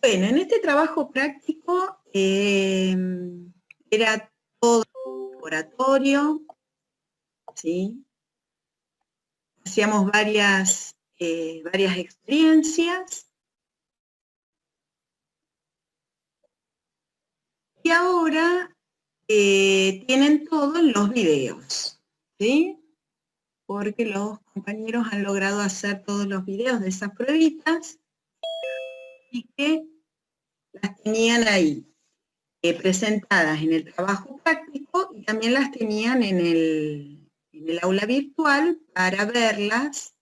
Bueno, en este trabajo práctico era todo laboratorio, ¿sí? Hacíamos varias experiencias. Y ahora tienen todo en los videos, ¿sí? Porque los compañeros han logrado hacer todos los videos de esas pruebitas y que las tenían ahí, presentadas en el trabajo práctico, y también las tenían en el aula virtual para verlas.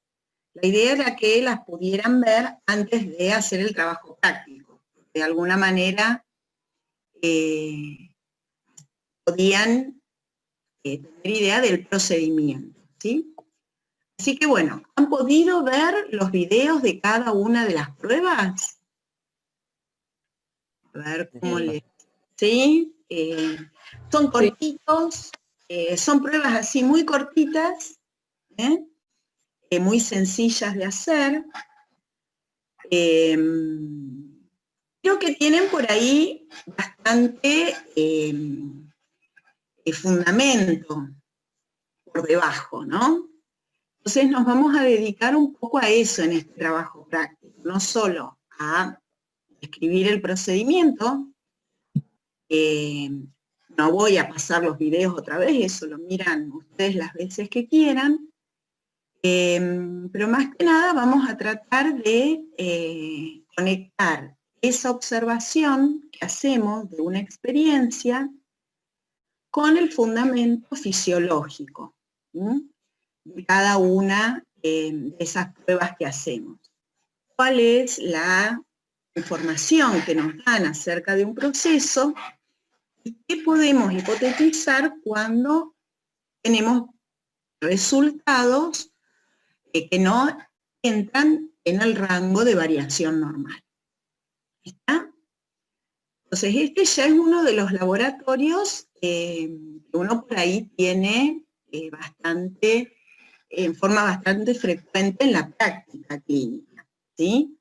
La idea era que las pudieran ver antes de hacer el trabajo práctico. De alguna manera podían tener idea del procedimiento, ¿sí? Así que bueno, ¿han podido ver los videos de cada una de las pruebas? A ver cómo les... ¿Sí? Son cortitos, son pruebas así muy cortitas, muy sencillas de hacer. Creo que tienen por ahí bastante fundamento por debajo, ¿no? Entonces nos vamos a dedicar un poco a eso en este trabajo práctico, no solo a escribir el procedimiento. No voy a pasar los videos otra vez, eso lo miran ustedes las veces que quieran, pero más que nada vamos a tratar de conectar esa observación que hacemos de una experiencia con el fundamento fisiológico de cada una de esas pruebas que hacemos. ¿Cuál es la información que nos dan acerca de un proceso y qué podemos hipotetizar cuando tenemos resultados que no entran en el rango de variación normal? ¿Está? Entonces, este ya es uno de los laboratorios que uno por ahí tiene bastante, en forma bastante frecuente en la práctica clínica, ¿sí?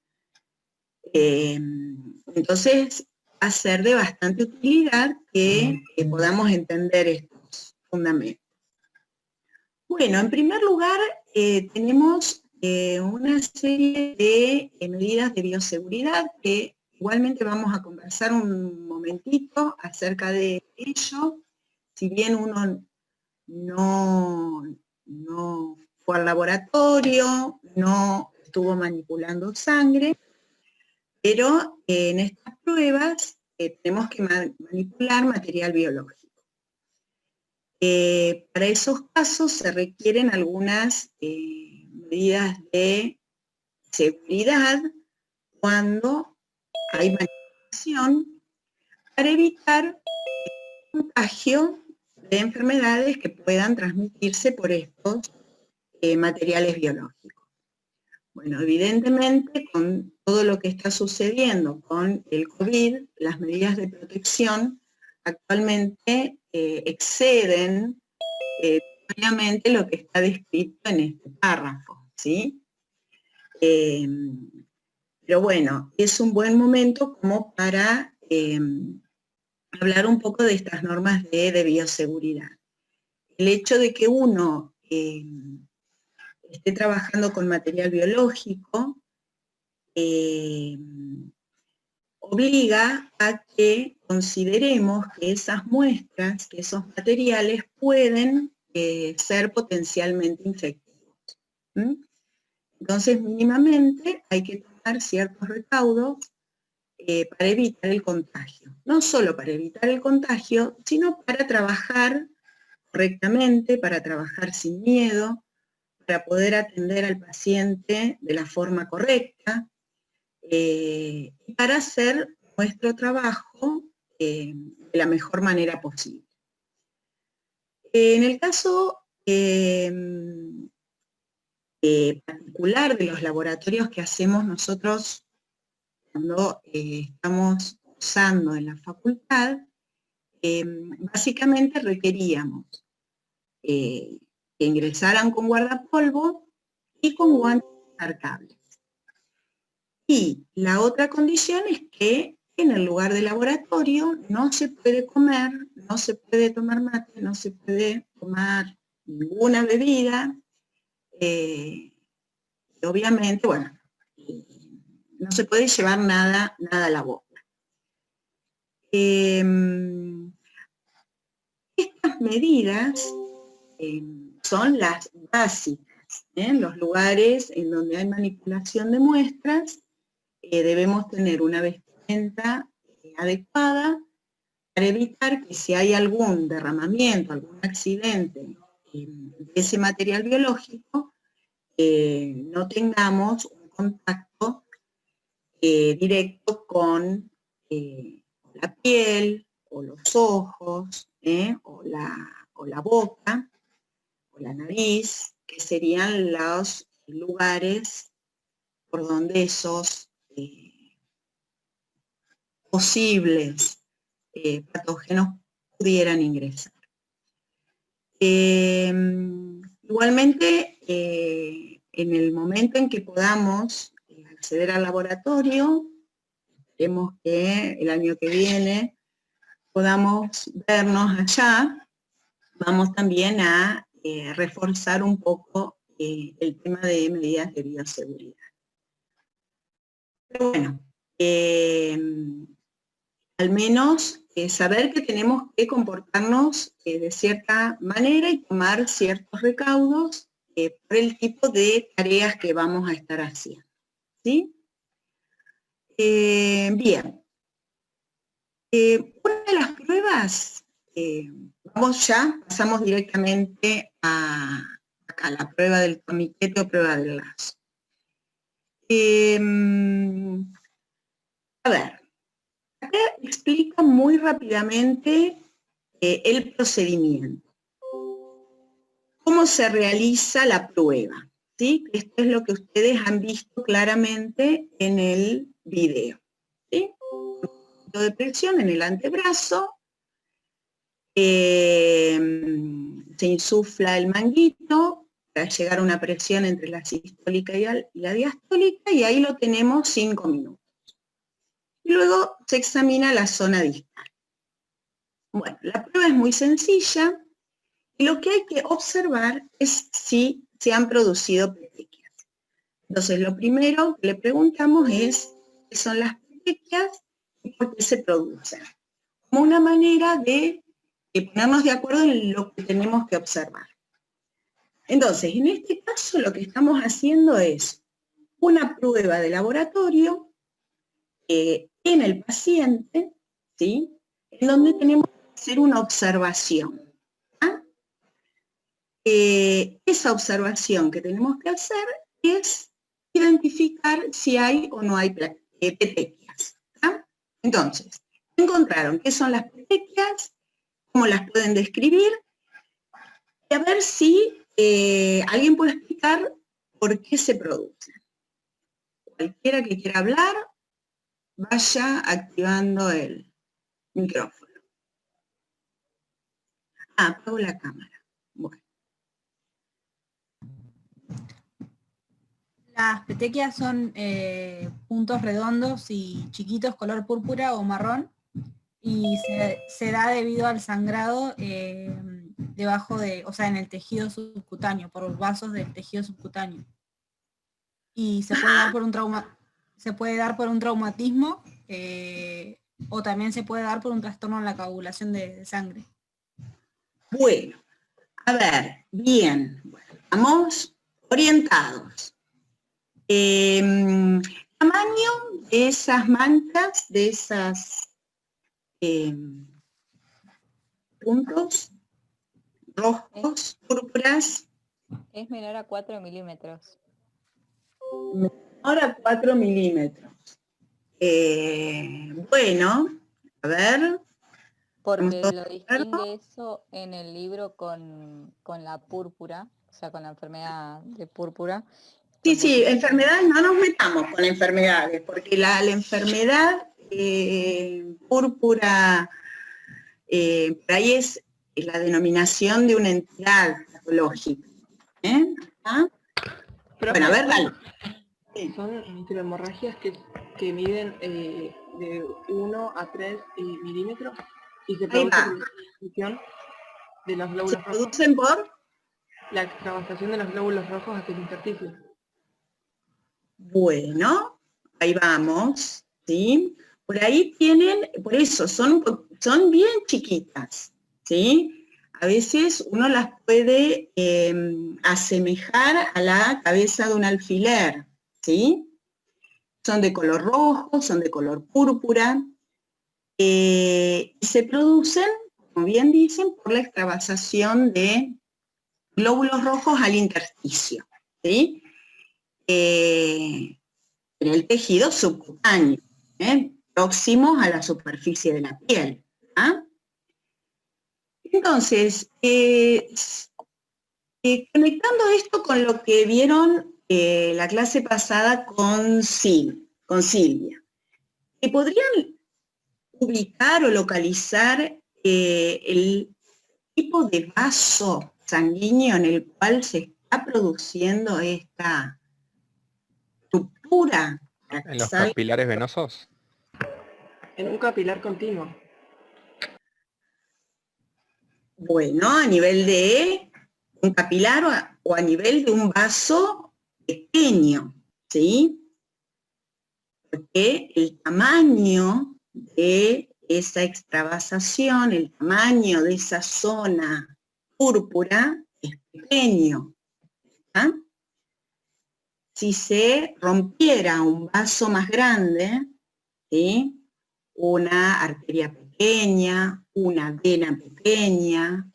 Entonces, va a ser de bastante utilidad que podamos entender estos fundamentos. Bueno, en primer lugar, tenemos una serie de medidas de bioseguridad que igualmente vamos a conversar un momentito acerca de ello. Si bien uno no fue al laboratorio, no estuvo manipulando sangre, pero en estas pruebas tenemos que manipular material biológico. Para esos casos se requieren algunas medidas de seguridad cuando hay manipulación para evitar el contagio de enfermedades que puedan transmitirse por estos materiales biológicos. Bueno, evidentemente con todo lo que está sucediendo con el COVID, las medidas de protección actualmente exceden obviamente lo que está descrito en este párrafo, ¿sí? Pero bueno, es un buen momento como para hablar un poco de estas normas de bioseguridad. El hecho de que uno esté trabajando con material biológico obliga a que consideremos que esas muestras, que esos materiales pueden ser potencialmente infectivos. Entonces, mínimamente hay que tomar ciertos recaudos para evitar el contagio. No solo para evitar el contagio, sino para trabajar correctamente, para trabajar sin miedo, para poder atender al paciente de la forma correcta, y para hacer nuestro trabajo de la mejor manera posible. En el caso particular de los laboratorios que hacemos nosotros cuando estamos usando en la facultad, básicamente requeríamos que ingresaran con guardapolvo y con guantes descartables. Y la otra condición es que en el lugar de laboratorio no se puede comer, no se puede tomar mate, no se puede tomar ninguna bebida, obviamente, bueno, no se puede llevar nada a la boca. Estas medidas son las básicas. En los lugares en donde hay manipulación de muestras, debemos tener una vestimenta adecuada para evitar que si hay algún derramamiento, algún accidente de ese material biológico, no tengamos un contacto directo con la piel, o los ojos, o la boca, o la nariz, que serían los lugares por donde esos posibles patógenos pudieran ingresar. Igualmente, en el momento en que podamos acceder al laboratorio, esperemos que el año que viene podamos vernos allá, vamos también a reforzar un poco el tema de medidas de bioseguridad. Pero bueno, al menos saber que tenemos que comportarnos de cierta manera y tomar ciertos recaudos por el tipo de tareas que vamos a estar haciendo, ¿sí? Bien. Una de las pruebas, pasamos directamente a la prueba del torniquete o prueba del lazo. A ver, acá explica muy rápidamente el procedimiento. ¿Cómo se realiza la prueba? ¿Sí? Esto es lo que ustedes han visto claramente en el video. ¿Sí? De presión en el antebrazo, se insufla el manguito para llegar a una presión entre la sistólica y la diastólica, y ahí lo tenemos 5 minutos. Y luego se examina la zona distal. Bueno, la prueba es muy sencilla, y lo que hay que observar es si se han producido petequias. Entonces, lo primero que le preguntamos es qué son las petequias y por qué se producen, como una manera de ponernos de acuerdo en lo que tenemos que observar. Entonces, en este caso lo que estamos haciendo es una prueba de laboratorio en el paciente, ¿sí? En donde tenemos que hacer una observación. Esa observación que tenemos que hacer es identificar si hay o no hay petequias. Entonces, encontraron qué son las petequias, cómo las pueden describir, y a ver si alguien puede explicar por qué se producen. Cualquiera que quiera hablar, vaya activando el micrófono. Apago la cámara. Bueno. Las petequias son puntos redondos y chiquitos, color púrpura o marrón, y se da debido al sangrado debajo de, o sea, en el tejido subcutáneo, por los vasos del tejido subcutáneo. Y se puede dar por un traumatismo, o también se puede dar por un trastorno en la coagulación de sangre. Bueno, a ver, bien, bueno, vamos orientados. Tamaño de esas manchas, de esas puntos rojos, púrpuras. Es menor a 4 milímetros. Menor a 4 milímetros. Bueno, a ver. Porque lo distingue eso en el libro con la púrpura, o sea, con la enfermedad de púrpura. Sí, enfermedades, no nos metamos con enfermedades, porque la enfermedad púrpura, por ahí es la denominación de una entidad patológica. ¿Ah? Bueno, a ver, dale. Son microhemorragias que que miden de 1 a 3 milímetros y se Ahí produce va. por la extravasación de los ¿Se glóbulos rojos. producen por? La extravasación de los glóbulos rojos hacia el intersticio. Bueno, ahí vamos, ¿sí? Por ahí tienen, por eso, son bien chiquitas, ¿sí? A veces uno las puede asemejar a la cabeza de un alfiler, ¿sí? Son de color rojo, son de color púrpura, y se producen, como bien dicen, por la extravasación de glóbulos rojos al intersticio, ¿sí? En el tejido subcutáneo, próximos a la superficie de la piel. ¿Ah? Entonces, conectando esto con lo que vieron la clase pasada con Silvia, ¿podrían ubicar o localizar el tipo de vaso sanguíneo en el cual se está produciendo esta ruptura? ¿En los capilares venosos? En un capilar continuo. Bueno, a nivel de un capilar o a nivel de un vaso pequeño, ¿sí? Porque el tamaño de esa extravasación, el tamaño de esa zona púrpura es pequeño. ¿Ah? Si se rompiera un vaso más grande, ¿sí? Una arteria pequeña, una vena pequeña,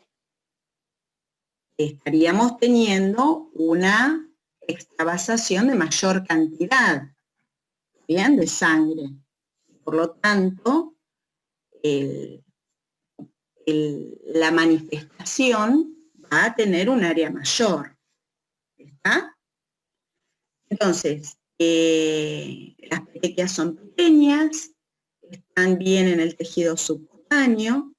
estaríamos teniendo una extravasación de mayor cantidad, ¿bien? De sangre. Por lo tanto, la manifestación va a tener un área mayor. ¿Está? Entonces, las petequias son pequeñas, están bien en el tejido subcutáneo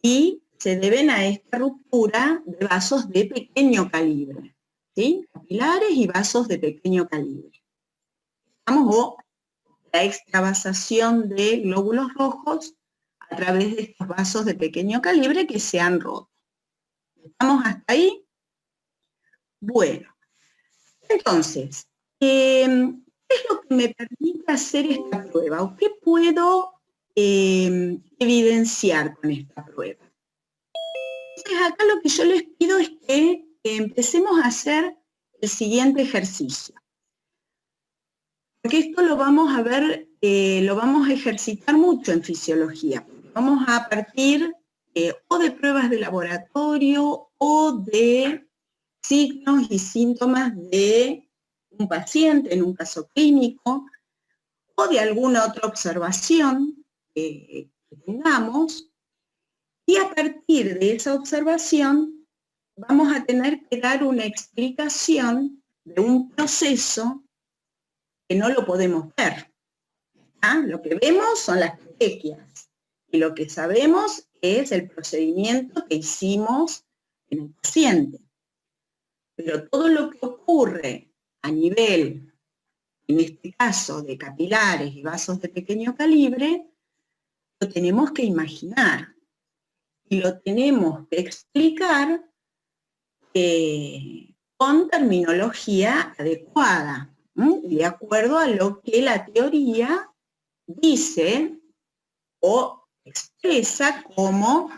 y se deben a esta ruptura de vasos de pequeño calibre, ¿sí? Capilares y vasos de pequeño calibre. Vamos a la extravasación de glóbulos rojos a través de estos vasos de pequeño calibre que se han roto. ¿Estamos hasta ahí? Bueno, entonces, ¿qué es lo que me permite hacer esta prueba? ¿O qué puedo evidenciar con esta prueba? Entonces, acá lo que yo les pido es que empecemos a hacer el siguiente ejercicio. Porque esto lo vamos a ver, lo vamos a ejercitar mucho en fisiología. Vamos a partir o de pruebas de laboratorio o de signos y síntomas de un paciente en un caso clínico o de alguna otra observación que tengamos, y a partir de esa observación vamos a tener que dar una explicación de un proceso que no lo podemos ver. ¿Ah? Lo que vemos son las petequias y lo que sabemos es el procedimiento que hicimos en el paciente. Pero todo lo que ocurre a nivel, en este caso, de capilares y vasos de pequeño calibre, lo tenemos que imaginar y lo tenemos que explicar con terminología adecuada, de acuerdo a lo que la teoría dice o expresa como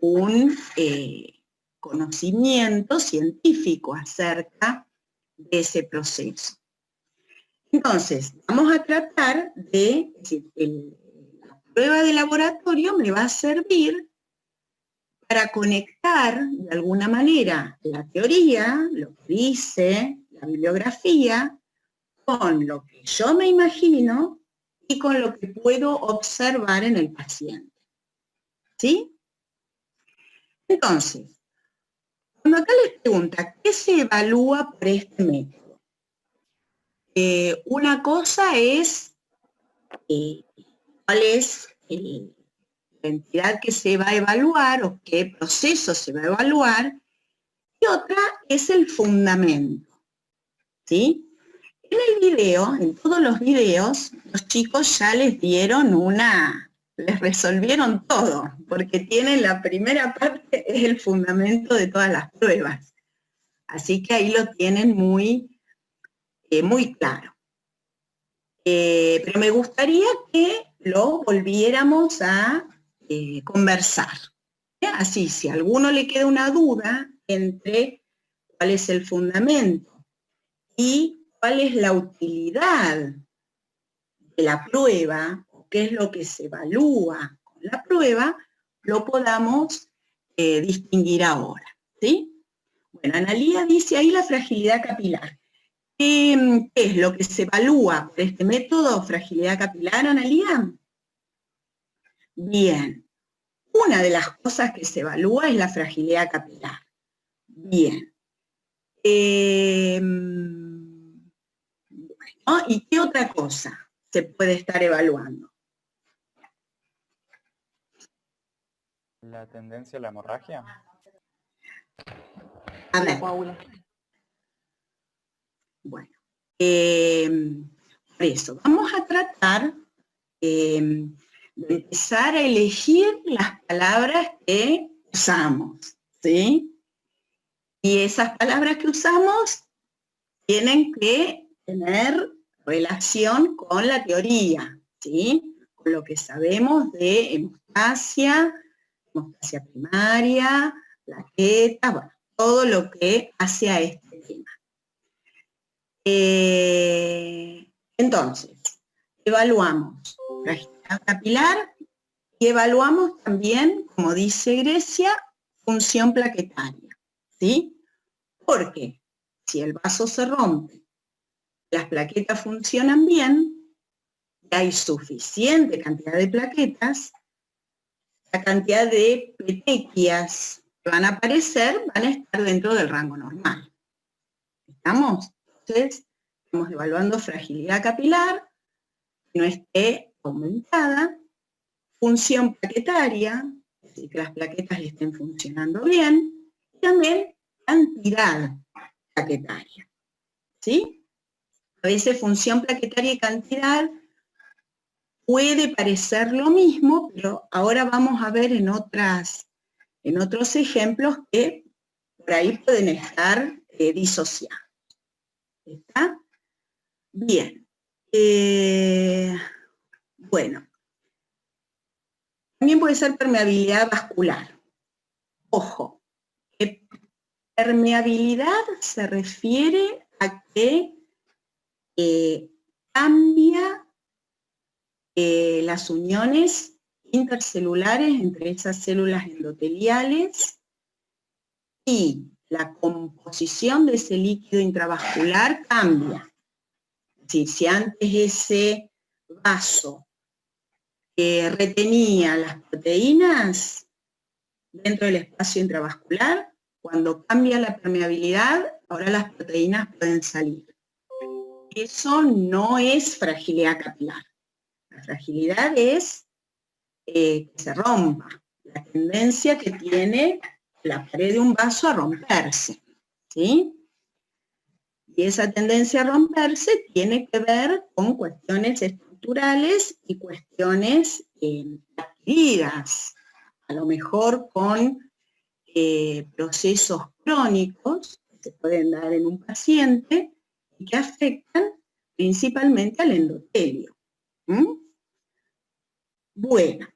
un conocimiento científico acerca de ese proceso. Entonces, vamos a tratar de, es decir, la prueba de laboratorio me va a servir para conectar de alguna manera la teoría, lo que dice la bibliografía, con lo que yo me imagino y con lo que puedo observar en el paciente. ¿Sí? Entonces, cuando acá les pregunta, ¿qué se evalúa por este método? Una cosa es cuál es la entidad que se va a evaluar o qué proceso se va a evaluar, y otra es el fundamento, ¿sí? En el video, en todos los videos, los chicos ya les resolvieron todo, porque tienen la primera parte, es el fundamento de todas las pruebas. Así que ahí lo tienen muy claro. Pero me gustaría que lo volviéramos a conversar. Así, si a alguno le queda una duda entre cuál es el fundamento y cuál es la utilidad de la prueba, o qué es lo que se evalúa con la prueba, lo podamos distinguir ahora, ¿sí? Bueno, Analía dice ahí la fragilidad capilar. ¿Qué es lo que se evalúa por este método, fragilidad capilar, Analía? Bien. Una de las cosas que se evalúa es la fragilidad capilar. Bien. Bueno, ¿y qué otra cosa se puede estar evaluando? La tendencia a la hemorragia. A ver. Bueno, por eso, vamos a tratar de empezar a elegir las palabras que usamos, ¿sí? Y esas palabras que usamos tienen que tener relación con la teoría, ¿sí? Con lo que sabemos de hemostasia primaria, plaquetas, bueno, todo lo que hace a este tema. Entonces, evaluamos fragilidad capilar y evaluamos también, como dice Grecia, función plaquetaria, ¿sí? Porque si el vaso se rompe, las plaquetas funcionan bien, y hay suficiente cantidad de plaquetas, la cantidad de petequias que van a aparecer van a estar dentro del rango normal. ¿Estamos? Entonces, estamos evaluando fragilidad capilar, que no esté aumentada, función plaquetaria, es decir, que las plaquetas estén funcionando bien, y también cantidad plaquetaria, ¿sí? A veces función plaquetaria y cantidad puede parecer lo mismo, pero ahora vamos a ver en otros ejemplos que por ahí pueden estar disociados. ¿Está? Bien. Bueno. También puede ser permeabilidad vascular. Ojo, que permeabilidad se refiere a que cambia las uniones intercelulares entre esas células endoteliales y la composición de ese líquido intravascular cambia. Es decir, si antes ese vaso retenía las proteínas dentro del espacio intravascular, cuando cambia la permeabilidad, ahora las proteínas pueden salir. Eso no es fragilidad capilar. La fragilidad es que se rompa, la tendencia que tiene la pared de un vaso a romperse, ¿sí? Y esa tendencia a romperse tiene que ver con cuestiones estructurales y cuestiones adquiridas, a lo mejor con procesos crónicos que se pueden dar en un paciente y que afectan principalmente al endotelio. Bueno,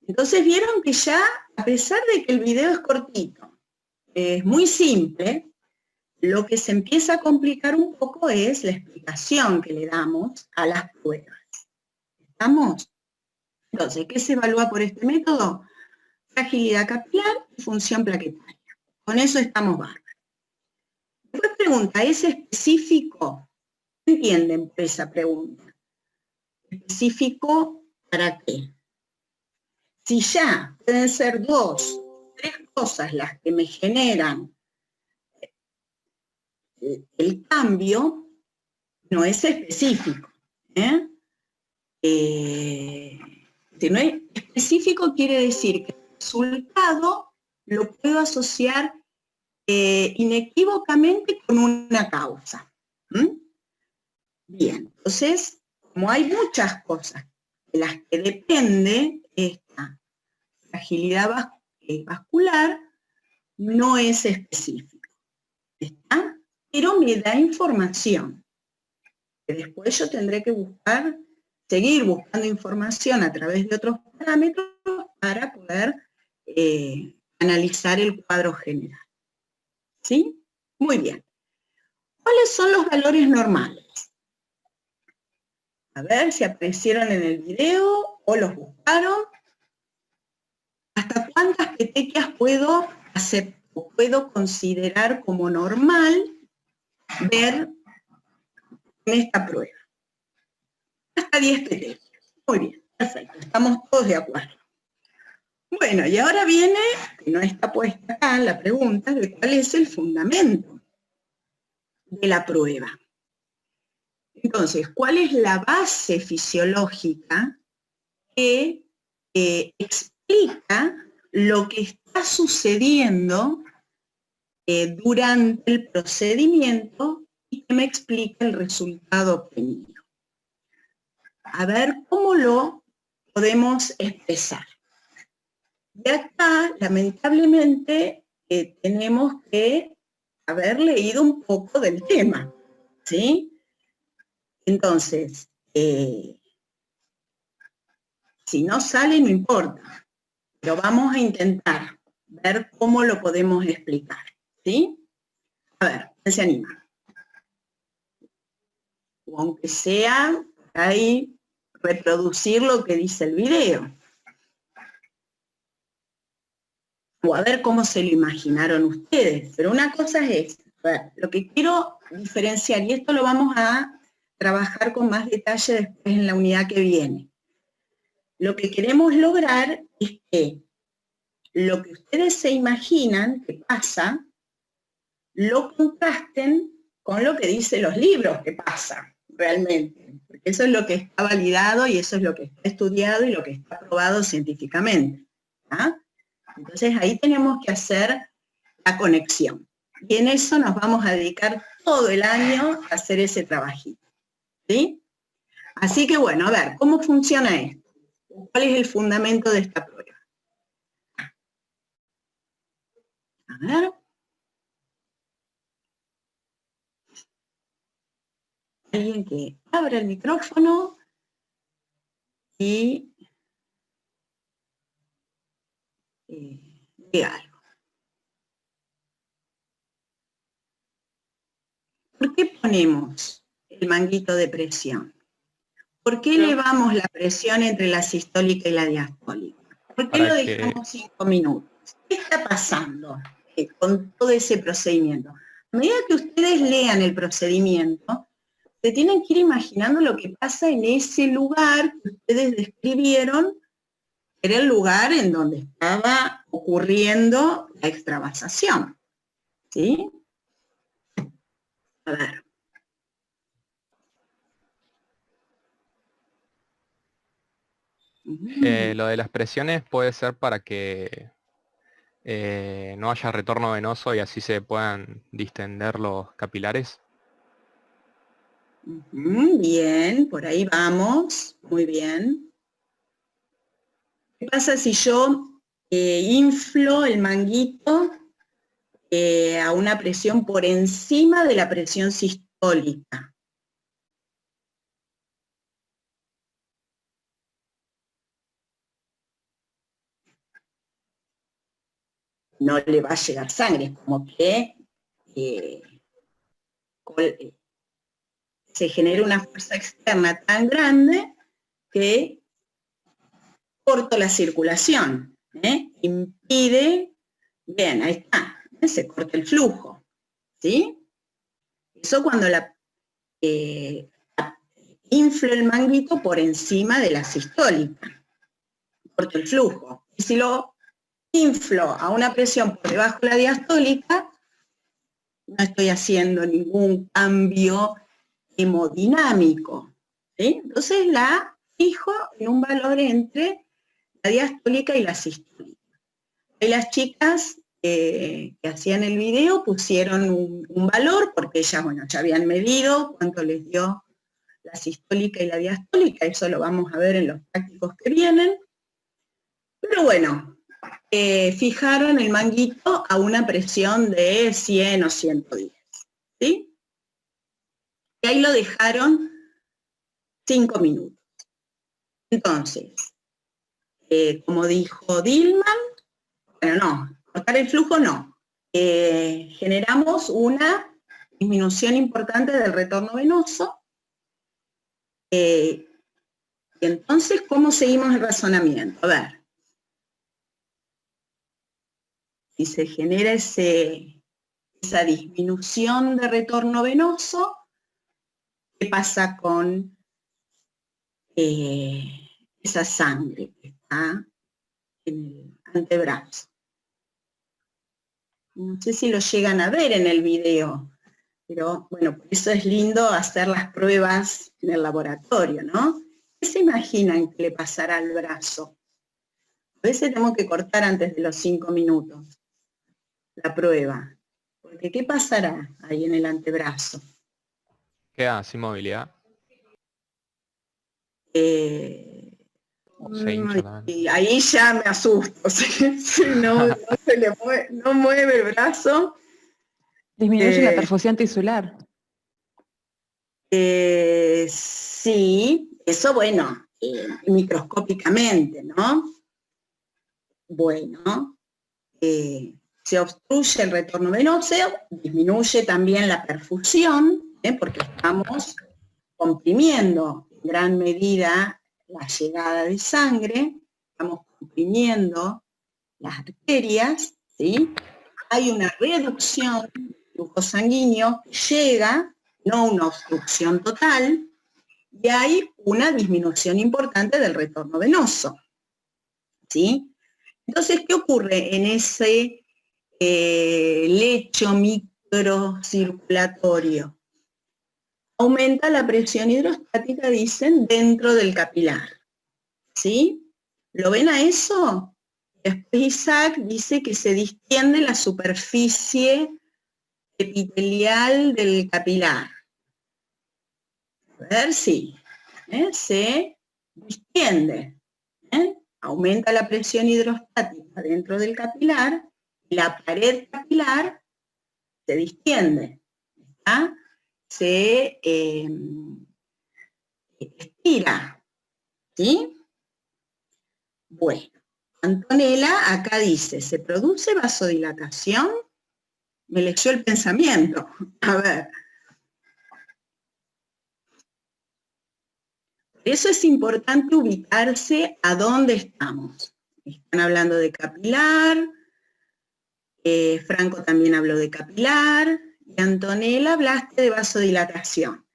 entonces vieron que ya, a pesar de que el video es cortito, es muy simple, lo que se empieza a complicar un poco es la explicación que le damos a las pruebas. ¿Estamos? Entonces, ¿qué se evalúa por este método? Fragilidad capilar y función plaquetaria. Con eso estamos bárbaros. Después pregunta, ¿es específico? ¿Qué entienden por esa pregunta? ¿Específico para qué? Si ya pueden ser 2, 3 cosas las que me generan el cambio, no es específico. Si no es específico quiere decir que el resultado lo puedo asociar inequívocamente con una causa. Bien, entonces, como hay muchas cosas de las que depende esta fragilidad vascular, no es específico, ¿está? Pero me da información, que después yo tendré que seguir buscando información a través de otros parámetros para poder analizar el cuadro general. ¿Sí? Muy bien. ¿Cuáles son los valores normales? A ver si aparecieron en el video o los buscaron. ¿Hasta cuántas petequias puedo considerar como normal ver en esta prueba? Hasta 10 petequias. Muy bien, perfecto, estamos todos de acuerdo. Bueno, y ahora viene, que no está puesta acá, la pregunta de cuál es el fundamento de la prueba. Entonces, ¿cuál es la base fisiológica que explica lo que está sucediendo durante el procedimiento y que me explica el resultado obtenido? A ver cómo lo podemos expresar. De acá, lamentablemente, tenemos que haber leído un poco del tema, ¿sí? Entonces, si no sale, no importa, pero vamos a intentar ver cómo lo podemos explicar, ¿sí? A ver, ¿quién se anima? O aunque sea, ahí, reproducir lo que dice el video. O a ver cómo se lo imaginaron ustedes. Pero una cosa es, a ver, lo que quiero diferenciar, y esto lo vamos a trabajar con más detalle después en la unidad que viene. Lo que queremos lograr es que lo que ustedes se imaginan que pasa, lo contrasten con lo que dicen los libros que pasa realmente. Porque eso es lo que está validado y eso es lo que está estudiado y lo que está probado científicamente. ¿Ah? Entonces ahí tenemos que hacer la conexión. Y en eso nos vamos a dedicar todo el año a hacer ese trabajito. ¿Sí? Así que bueno, a ver, ¿cómo funciona esto? ¿Cuál es el fundamento de esta prueba? A ver. Alguien que abra el micrófono y diga algo. ¿Por qué ponemos el manguito de presión? ¿Por qué elevamos la presión entre la sistólica y la diastólica? ¿Por qué lo dejamos 5 minutos? ¿Qué está pasando con todo ese procedimiento? A medida que ustedes lean el procedimiento, se tienen que ir imaginando lo que pasa en ese lugar que ustedes describieron, que era el lugar en donde estaba ocurriendo la extravasación. ¿Sí? A ver. Lo de las presiones puede ser para que no haya retorno venoso y así se puedan distender los capilares. Bien, por ahí vamos, muy bien. ¿Qué pasa si yo inflo el manguito a una presión por encima de la presión sistólica? No le va a llegar sangre, es como que se genera una fuerza externa tan grande que corta la circulación, impide, bien, ahí está, se corta el flujo, ¿sí? Eso cuando inflo el manguito por encima de la sistólica, corto el flujo. Y si lo inflo a una presión por debajo de la diastólica, no estoy haciendo ningún cambio hemodinámico, ¿sí? Entonces la fijo en un valor entre la diastólica y la sistólica. Y las chicas que hacían el video pusieron un valor, porque ellas, bueno, ya habían medido cuánto les dio la sistólica y la diastólica, eso lo vamos a ver en los prácticos que vienen. Pero bueno, fijaron el manguito a una presión de 100 o 110, ¿sí? Y ahí lo dejaron 5 minutos. Entonces, como dijo Dillman, bueno, no, cortar el flujo no. Generamos una disminución importante del retorno venoso. Y entonces, ¿cómo seguimos el razonamiento? A ver. Si se genera esa disminución de retorno venoso, ¿qué pasa con esa sangre que está en el antebrazo? No sé si lo llegan a ver en el video, pero bueno, por eso es lindo hacer las pruebas en el laboratorio, ¿no? ¿Qué se imaginan que le pasará al brazo? A veces tenemos que cortar antes de los 5 minutos la prueba, porque ¿qué pasará ahí en el antebrazo? Queda sin movilidad. Se hincha también. Y ahí ya me asusto, si no se le no mueve el brazo. Disminuye la perfusión tisular. Sí, eso bueno, microscópicamente, ¿no? Bueno, se obstruye el retorno venoso, disminuye también la perfusión, porque estamos comprimiendo en gran medida la llegada de sangre, estamos comprimiendo las arterias, ¿sí? Hay una reducción del flujo sanguíneo que llega, no una obstrucción total, y hay una disminución importante del retorno venoso, ¿sí? Entonces, ¿qué ocurre en ese lecho microcirculatorio? Aumenta la presión hidrostática, dicen, dentro del capilar, ¿sí? ¿Lo ven a eso? Después Isaac dice que se distiende la superficie epitelial del capilar. A ver si se distiende. Aumenta la presión hidrostática dentro del capilar y la pared capilar se distiende. ¿Está? Se estira, ¿sí? Bueno, Antonella acá dice, ¿se produce vasodilatación? Me leyó el pensamiento. A ver. Por eso es importante ubicarse a dónde estamos. Están hablando de capilar, Franco también habló de capilar, y Antonella hablaste de vasodilatación.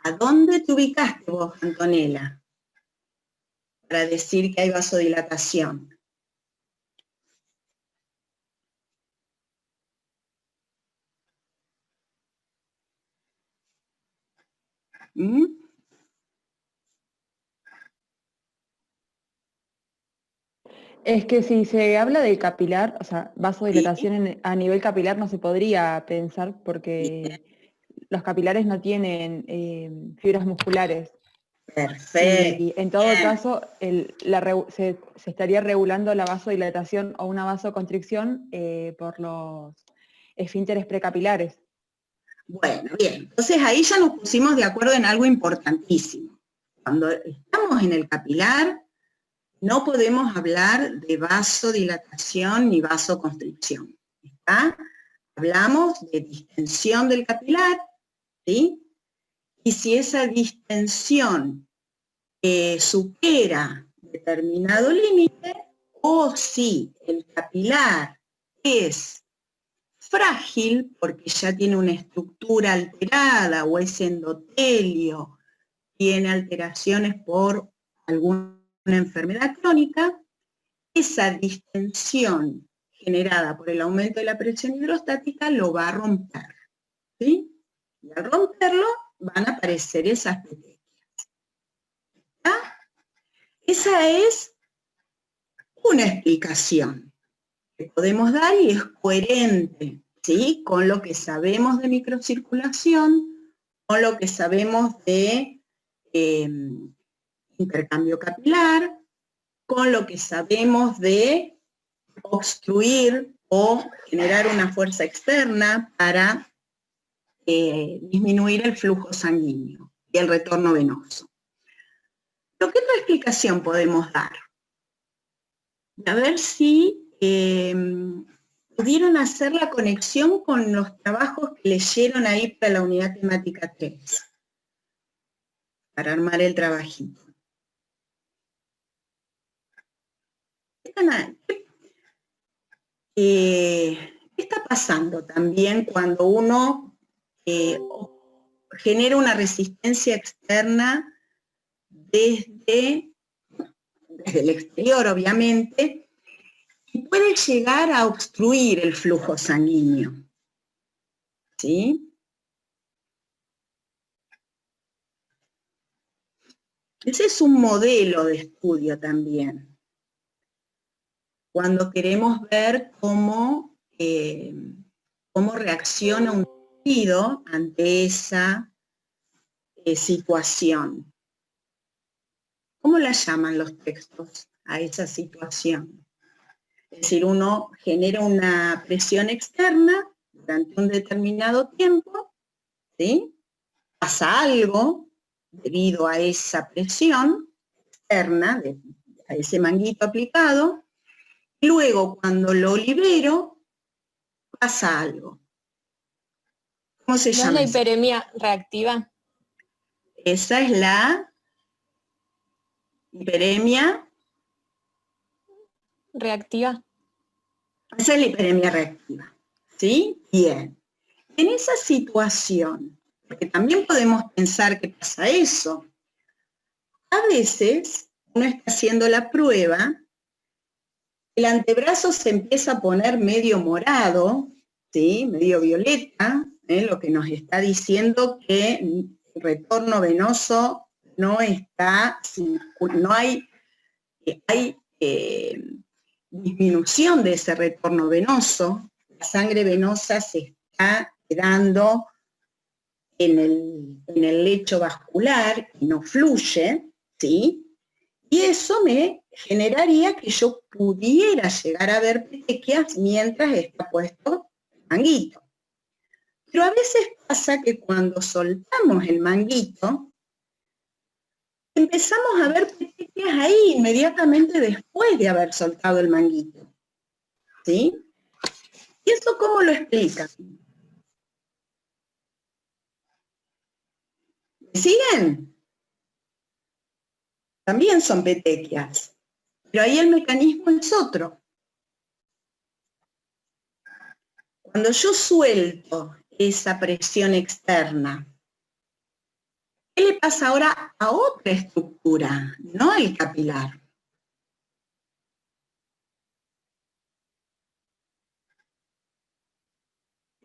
¿A dónde te ubicaste vos, Antonella, para decir que hay vasodilatación? ¿Mm? Es que si se habla de capilar, o sea, vasodilatación a nivel capilar no se podría pensar porque los capilares no tienen fibras musculares. Perfecto. Y en todo caso, se estaría regulando la vasodilatación o una vasoconstricción por los esfínteres precapilares. Bueno, bien. Entonces ahí ya nos pusimos de acuerdo en algo importantísimo. Cuando estamos en el capilar, no podemos hablar de vasodilatación ni vasoconstricción. ¿Está? Hablamos de distensión del capilar, ¿sí? Y si esa distensión supera determinado límite, o si el capilar es frágil, porque ya tiene una estructura alterada, o es endotelio, tiene alteraciones por alguna enfermedad crónica, esa distensión generada por el aumento de la presión hidrostática lo va a romper, ¿sí? Y al romperlo van a aparecer esas petequias. Esa es una explicación que podemos dar y es coherente, ¿sí? Con lo que sabemos de microcirculación, con lo que sabemos de intercambio capilar, con lo que sabemos de obstruir o generar una fuerza externa para disminuir el flujo sanguíneo y el retorno venoso. ¿Pero qué otra explicación podemos dar? A ver si pudieron hacer la conexión con los trabajos que leyeron ahí para la unidad temática 3, para armar el trabajito. ¿Qué está pasando también cuando uno genera una resistencia externa desde el exterior, obviamente, y puede llegar a obstruir el flujo sanguíneo? ¿Sí? Ese es un modelo de estudio también. Cuando queremos ver cómo reacciona un tejido ante esa situación. ¿Cómo la llaman los textos a esa situación? Es decir, uno genera una presión externa durante un determinado tiempo, ¿sí? Pasa algo debido a esa presión externa, a ese manguito aplicado, y luego cuando lo libero, pasa algo. ¿Cómo se llama? ¿No es la hiperemia reactiva? Esa es la hiperemia reactiva. Esa es la hiperemia reactiva. ¿Sí? Bien. En esa situación, porque también podemos pensar que pasa eso, a veces uno está haciendo la prueba, el antebrazo se empieza a poner medio morado, ¿sí? Medio violeta, lo que nos está diciendo que el retorno venoso no está, no hay disminución de ese retorno venoso, la sangre venosa se está quedando en el lecho vascular y no fluye, ¿sí? Y eso me generaría que yo pudiera llegar a ver petequias mientras está puesto el manguito. Pero a veces pasa que cuando soltamos el manguito, empezamos a ver petequias ahí inmediatamente después de haber soltado el manguito. ¿Sí? ¿Y eso cómo lo explican? ¿Me siguen? También son petequias, pero ahí el mecanismo es otro. Cuando yo suelto esa presión externa, ¿qué le pasa ahora a otra estructura, no al capilar?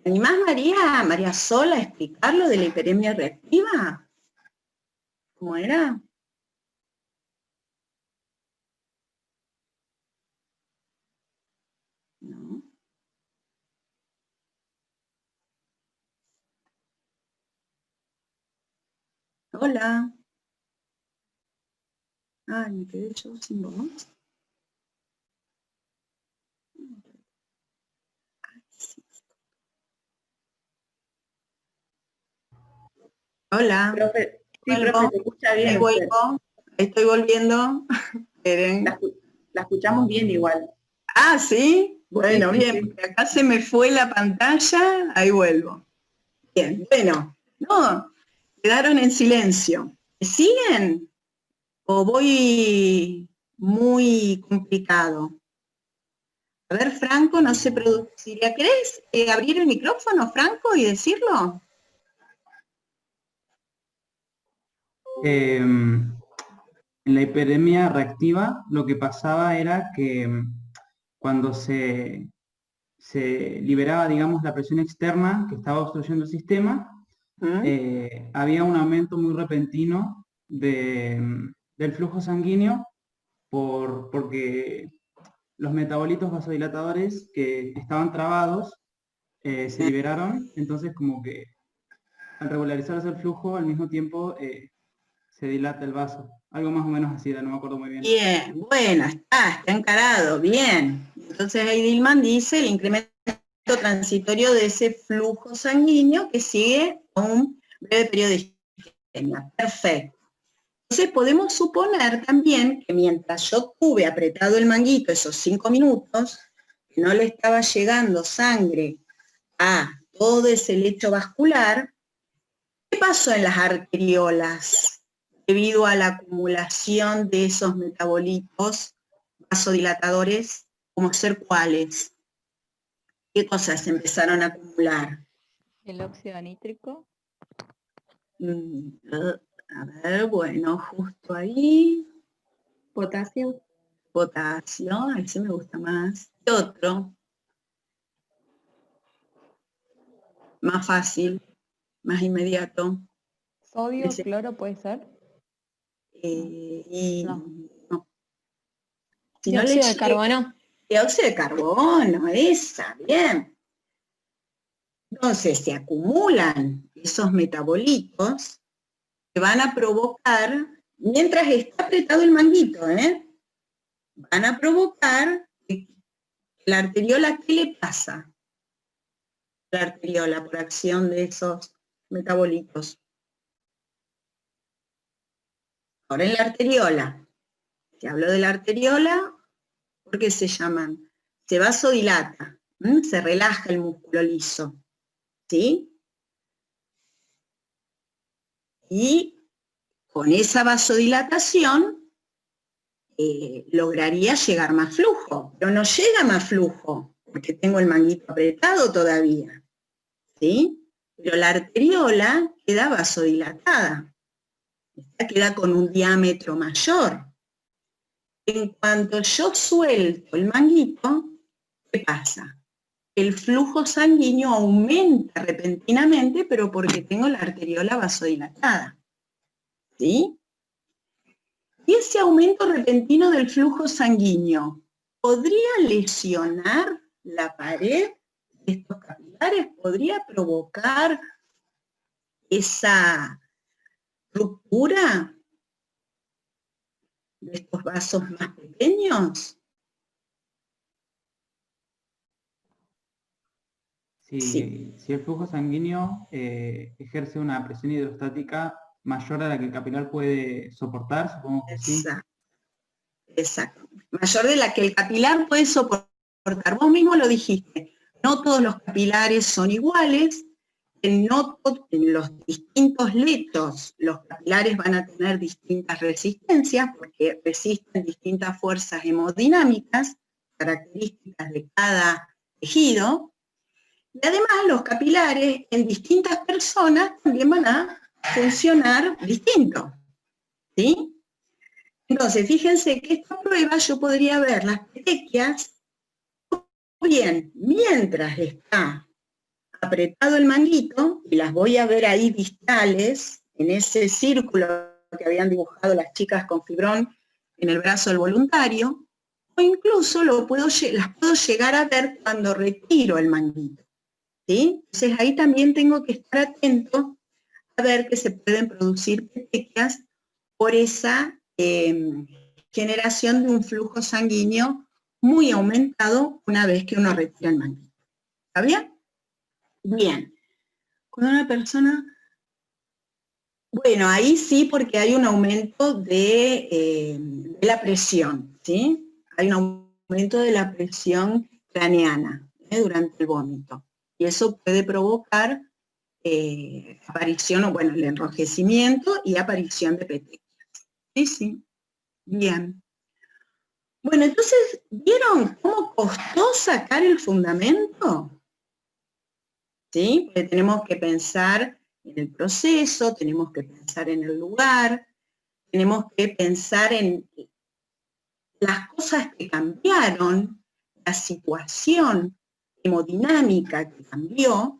¿Te animás, María Sola, a explicar lo de la hiperemia reactiva? ¿Cómo era? No. Hola. Ay, me quedé yo sin voz. Hola. Profe, sí, profe, se escucha bien. Ahí vuelvo. Estoy volviendo. Esperen. La escuchamos bien igual. Ah, ¿sí? Bueno, Sí, bien, sí. porque acá se me fue la pantalla, ahí vuelvo. Bien, bueno, no, quedaron en silencio. ¿Me siguen? ¿O voy muy complicado? A ver, Franco, no sé, produciría. ¿Querés abrir el micrófono, Franco, y decirlo? En la hiperemia reactiva lo que pasaba era que cuando se liberaba, digamos, la presión externa que estaba obstruyendo el sistema, había un aumento muy repentino del flujo sanguíneo porque los metabolitos vasodilatadores que estaban trabados se liberaron, entonces como que al regularizarse el flujo al mismo tiempo se dilata el vaso. Algo más o menos así, no me acuerdo muy bien. Bien, bueno, está encarado, bien. Entonces Eidilman dice el incremento transitorio de ese flujo sanguíneo que sigue a un breve periodo de isquemia. Perfecto. Entonces podemos suponer también que mientras yo tuve apretado el manguito esos 5 minutos, que no le estaba llegando sangre a todo ese lecho vascular, ¿qué pasó en las arteriolas debido a la acumulación de esos metabolitos vasodilatadores, como ser cuáles? ¿Qué cosas empezaron a acumular? El óxido nítrico. A ver, bueno, justo ahí. Potasio. Potasio, a ese me gusta más. ¿Qué otro? Más fácil, más inmediato. Sodio, Ese. cloro, ¿puede ser? Y No. no. Si no Dióxido le de carbono. dióxido de carbono, esa, bien. Entonces se acumulan esos metabolitos que van a provocar, mientras está apretado el manguito, van a provocar que la arteriola, ¿qué le pasa? La arteriola por acción de esos metabolitos. Ahora en la arteriola, se habló de la arteriola, ¿por qué se llaman? Se vasodilata, se relaja el músculo liso, ¿sí? Y con esa vasodilatación lograría llegar más flujo, pero no llega más flujo, porque tengo el manguito apretado todavía, ¿sí? Pero la arteriola queda vasodilatada, esta queda con un diámetro mayor. En cuanto yo suelto el manguito, ¿qué pasa? El flujo sanguíneo aumenta repentinamente, pero porque tengo la arteriola vasodilatada, ¿sí? Y ese aumento repentino del flujo sanguíneo, ¿podría lesionar la pared de estos capilares? ¿Podría provocar esa ruptura de estos vasos más pequeños? Si el flujo sanguíneo ejerce una presión hidrostática mayor a la que el capilar puede soportar, supongo que sí. Exacto. Mayor de la que el capilar puede soportar. Vos mismo lo dijiste, no todos los capilares son iguales, en los distintos lechos los capilares van a tener distintas resistencias porque resisten distintas fuerzas hemodinámicas, características de cada tejido, y además los capilares en distintas personas también van a funcionar distinto, ¿sí? Entonces, fíjense que esta prueba yo podría ver las petequias, bien, mientras está apretado el manguito, y las voy a ver ahí distales, en ese círculo que habían dibujado las chicas con fibrón en el brazo del voluntario, o incluso las puedo llegar a ver cuando retiro el manguito, ¿sí? Entonces ahí también tengo que estar atento a ver que se pueden producir petequias por esa generación de un flujo sanguíneo muy aumentado una vez que uno retira el manguito. ¿Está bien? Bien. Cuando una persona... Bueno, ahí sí, porque hay un aumento de la presión, ¿sí? Hay un aumento de la presión craneana durante el vómito. Y eso puede provocar aparición, o bueno, el enrojecimiento y aparición de petequias. Sí, sí. Bien. Bueno, entonces, ¿vieron cómo costó sacar el fundamento? ¿Sí? Porque tenemos que pensar en el proceso, tenemos que pensar en el lugar, tenemos que pensar en las cosas que cambiaron, la situación hemodinámica que cambió,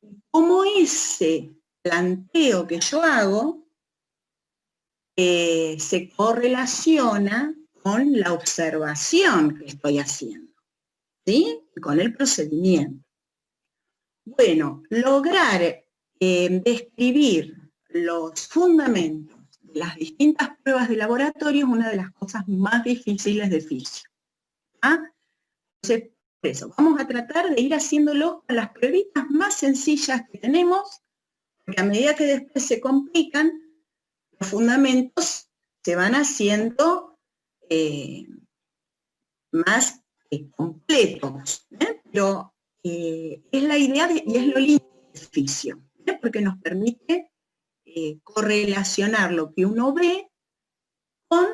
y cómo ese planteo que yo hago se correlaciona con la observación que estoy haciendo, ¿sí? Con el procedimiento. Bueno, lograr describir los fundamentos de las distintas pruebas de laboratorio es una de las cosas más difíciles de fisio. Entonces, por eso, vamos a tratar de ir haciéndolo con las pruebitas más sencillas que tenemos, porque a medida que después se complican, los fundamentos se van haciendo más completos, pero es la idea y es lo lindo del fisio, porque nos permite correlacionar lo que uno ve con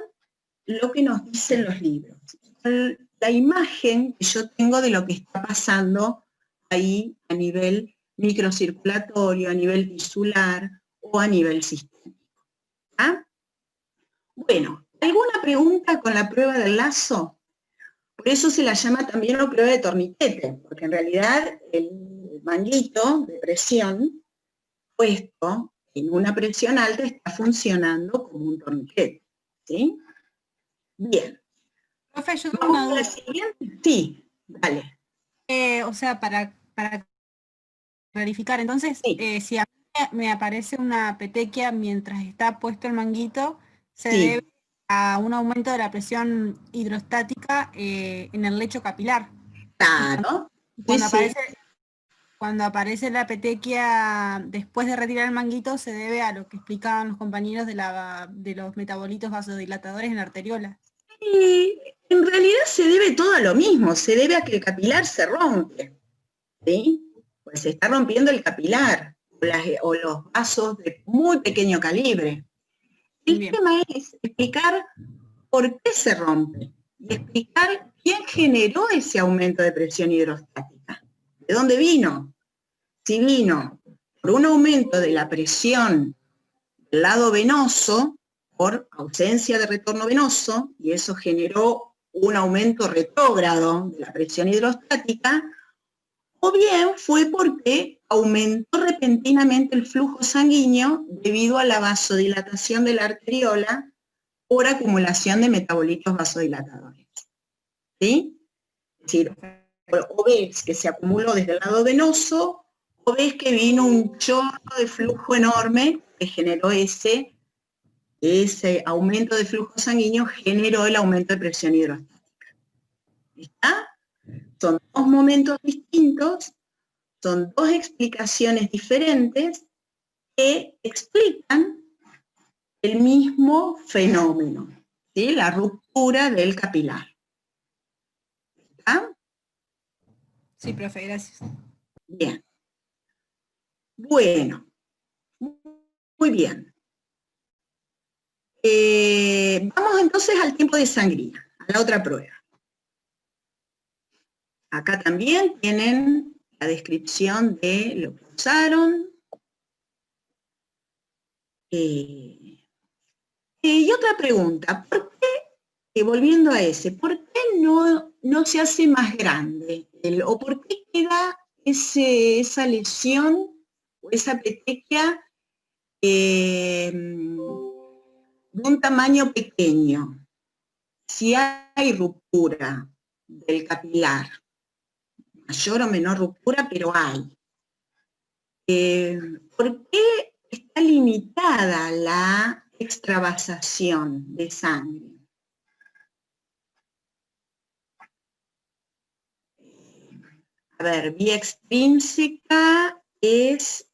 lo que nos dicen los libros. La imagen que yo tengo de lo que está pasando ahí a nivel microcirculatorio, a nivel tisular o a nivel sistémico. Bueno, ¿alguna pregunta con la prueba del lazo? Por eso se la llama también la prueba de torniquete, porque en realidad el manguito de presión puesto en una presión alta está funcionando como un torniquete, ¿sí? Bien. Profe, yo tengo una duda. Sí, dale. O sea, para clarificar, entonces, sí. Si a mí me aparece una petequia mientras está puesto el manguito, se Sí. debe a un aumento de la presión hidrostática en el lecho capilar. Claro. Cuando aparece la petequia después de retirar el manguito, se debe a lo que explicaban los compañeros de los metabolitos vasodilatadores en la arteriola. Y en realidad se debe todo a lo mismo, se debe a que el capilar se rompe, ¿sí? Pues se está rompiendo el capilar, o los vasos de muy pequeño calibre. El tema es explicar por qué se rompe, y explicar quién generó ese aumento de presión hidrostática. ¿De dónde vino? Si vino por un aumento de la presión del lado venoso, por ausencia de retorno venoso, y eso generó un aumento retrógrado de la presión hidrostática, o bien fue porque aumentó repentinamente el flujo sanguíneo debido a la vasodilatación de la arteriola por acumulación de metabolitos vasodilatadores. ¿Sí? Es decir, o ves que se acumuló desde el lado venoso, o ves que vino un chorro de flujo enorme que generó ese aumento de flujo sanguíneo, generó el aumento de presión hidrostática. ¿Está? Son dos momentos distintos, son dos explicaciones diferentes que explican el mismo fenómeno, ¿sí? La ruptura del capilar. ¿Está? Sí, profe, gracias. Bien. Bueno, muy bien. Vamos entonces al tiempo de sangría, a la otra prueba. Acá también tienen la descripción de lo que usaron. Y otra pregunta, ¿por qué, volviendo a ese, por qué no se hace más grande? ¿O por qué queda esa lesión o esa petequia de un tamaño pequeño? Si hay ruptura del capilar, mayor o menor ruptura, pero hay. ¿Por qué está limitada la extravasación de sangre? A ver, vía extrínseca es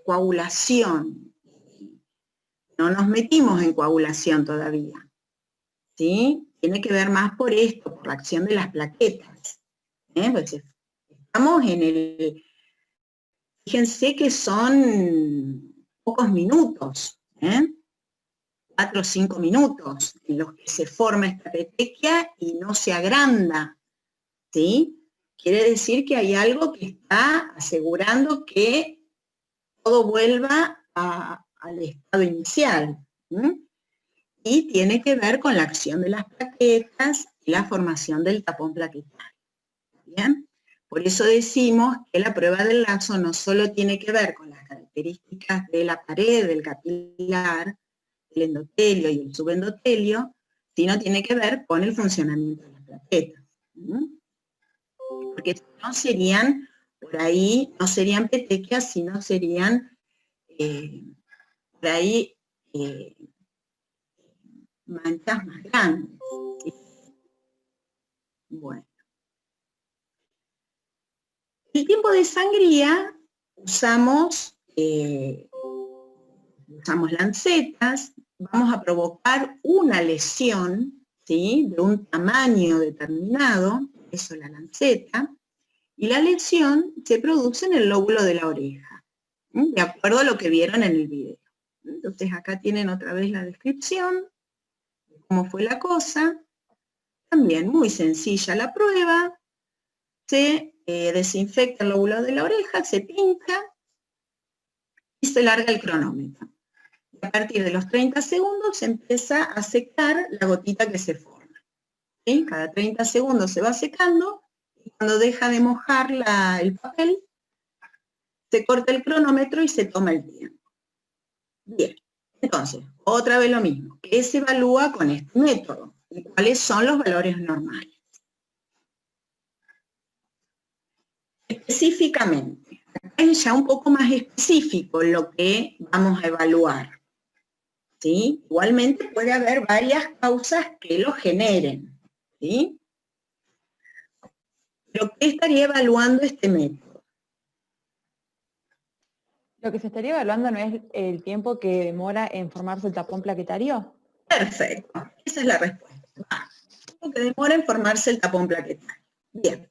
coagulación. No nos metimos en coagulación todavía, ¿sí? Tiene que ver más por esto, por la acción de las plaquetas. Pues estamos en el... Fíjense que son pocos minutos, 4 o 5 minutos en los que se forma esta petequia y no se agranda, ¿sí? Quiere decir que hay algo que está asegurando que todo vuelva al estado inicial, y tiene que ver con la acción de las plaquetas y la formación del tapón plaquetario. ¿Bien? Por eso decimos que la prueba del lazo no solo tiene que ver con las características de la pared del capilar, el endotelio y el subendotelio, sino tiene que ver con el funcionamiento de las plaquetas. Porque si no serían, por ahí, no serían petequias, sino serían, por ahí, manchas más grandes. ¿Sí? Bueno. En el tiempo de sangría usamos lancetas, vamos a provocar una lesión, ¿sí?, de un tamaño determinado, eso es la lanceta, y la lesión se produce en el lóbulo de la oreja, ¿sí?, de acuerdo a lo que vieron en el video. Entonces acá tienen otra vez la descripción de cómo fue la cosa. También muy sencilla la prueba. Se desinfecta el lóbulo de la oreja, se pincha y se larga el cronómetro. Y a partir de los 30 segundos se empieza a secar la gotita que se forma. ¿Sí? Cada 30 segundos se va secando y cuando deja de mojar el papel, se corta el cronómetro y se toma el tiempo. Bien, entonces, otra vez lo mismo. ¿Qué se evalúa con este método? ¿Cuáles son los valores normales? Específicamente, acá es ya un poco más específico lo que vamos a evaluar. ¿Sí? Igualmente puede haber varias causas que lo generen. ¿Sí? ¿Pero qué estaría evaluando este método? Lo que se estaría evaluando no es el tiempo que demora en formarse el tapón plaquetario. Perfecto, esa es la respuesta. El tiempo que demora en formarse el tapón plaquetario. Bien.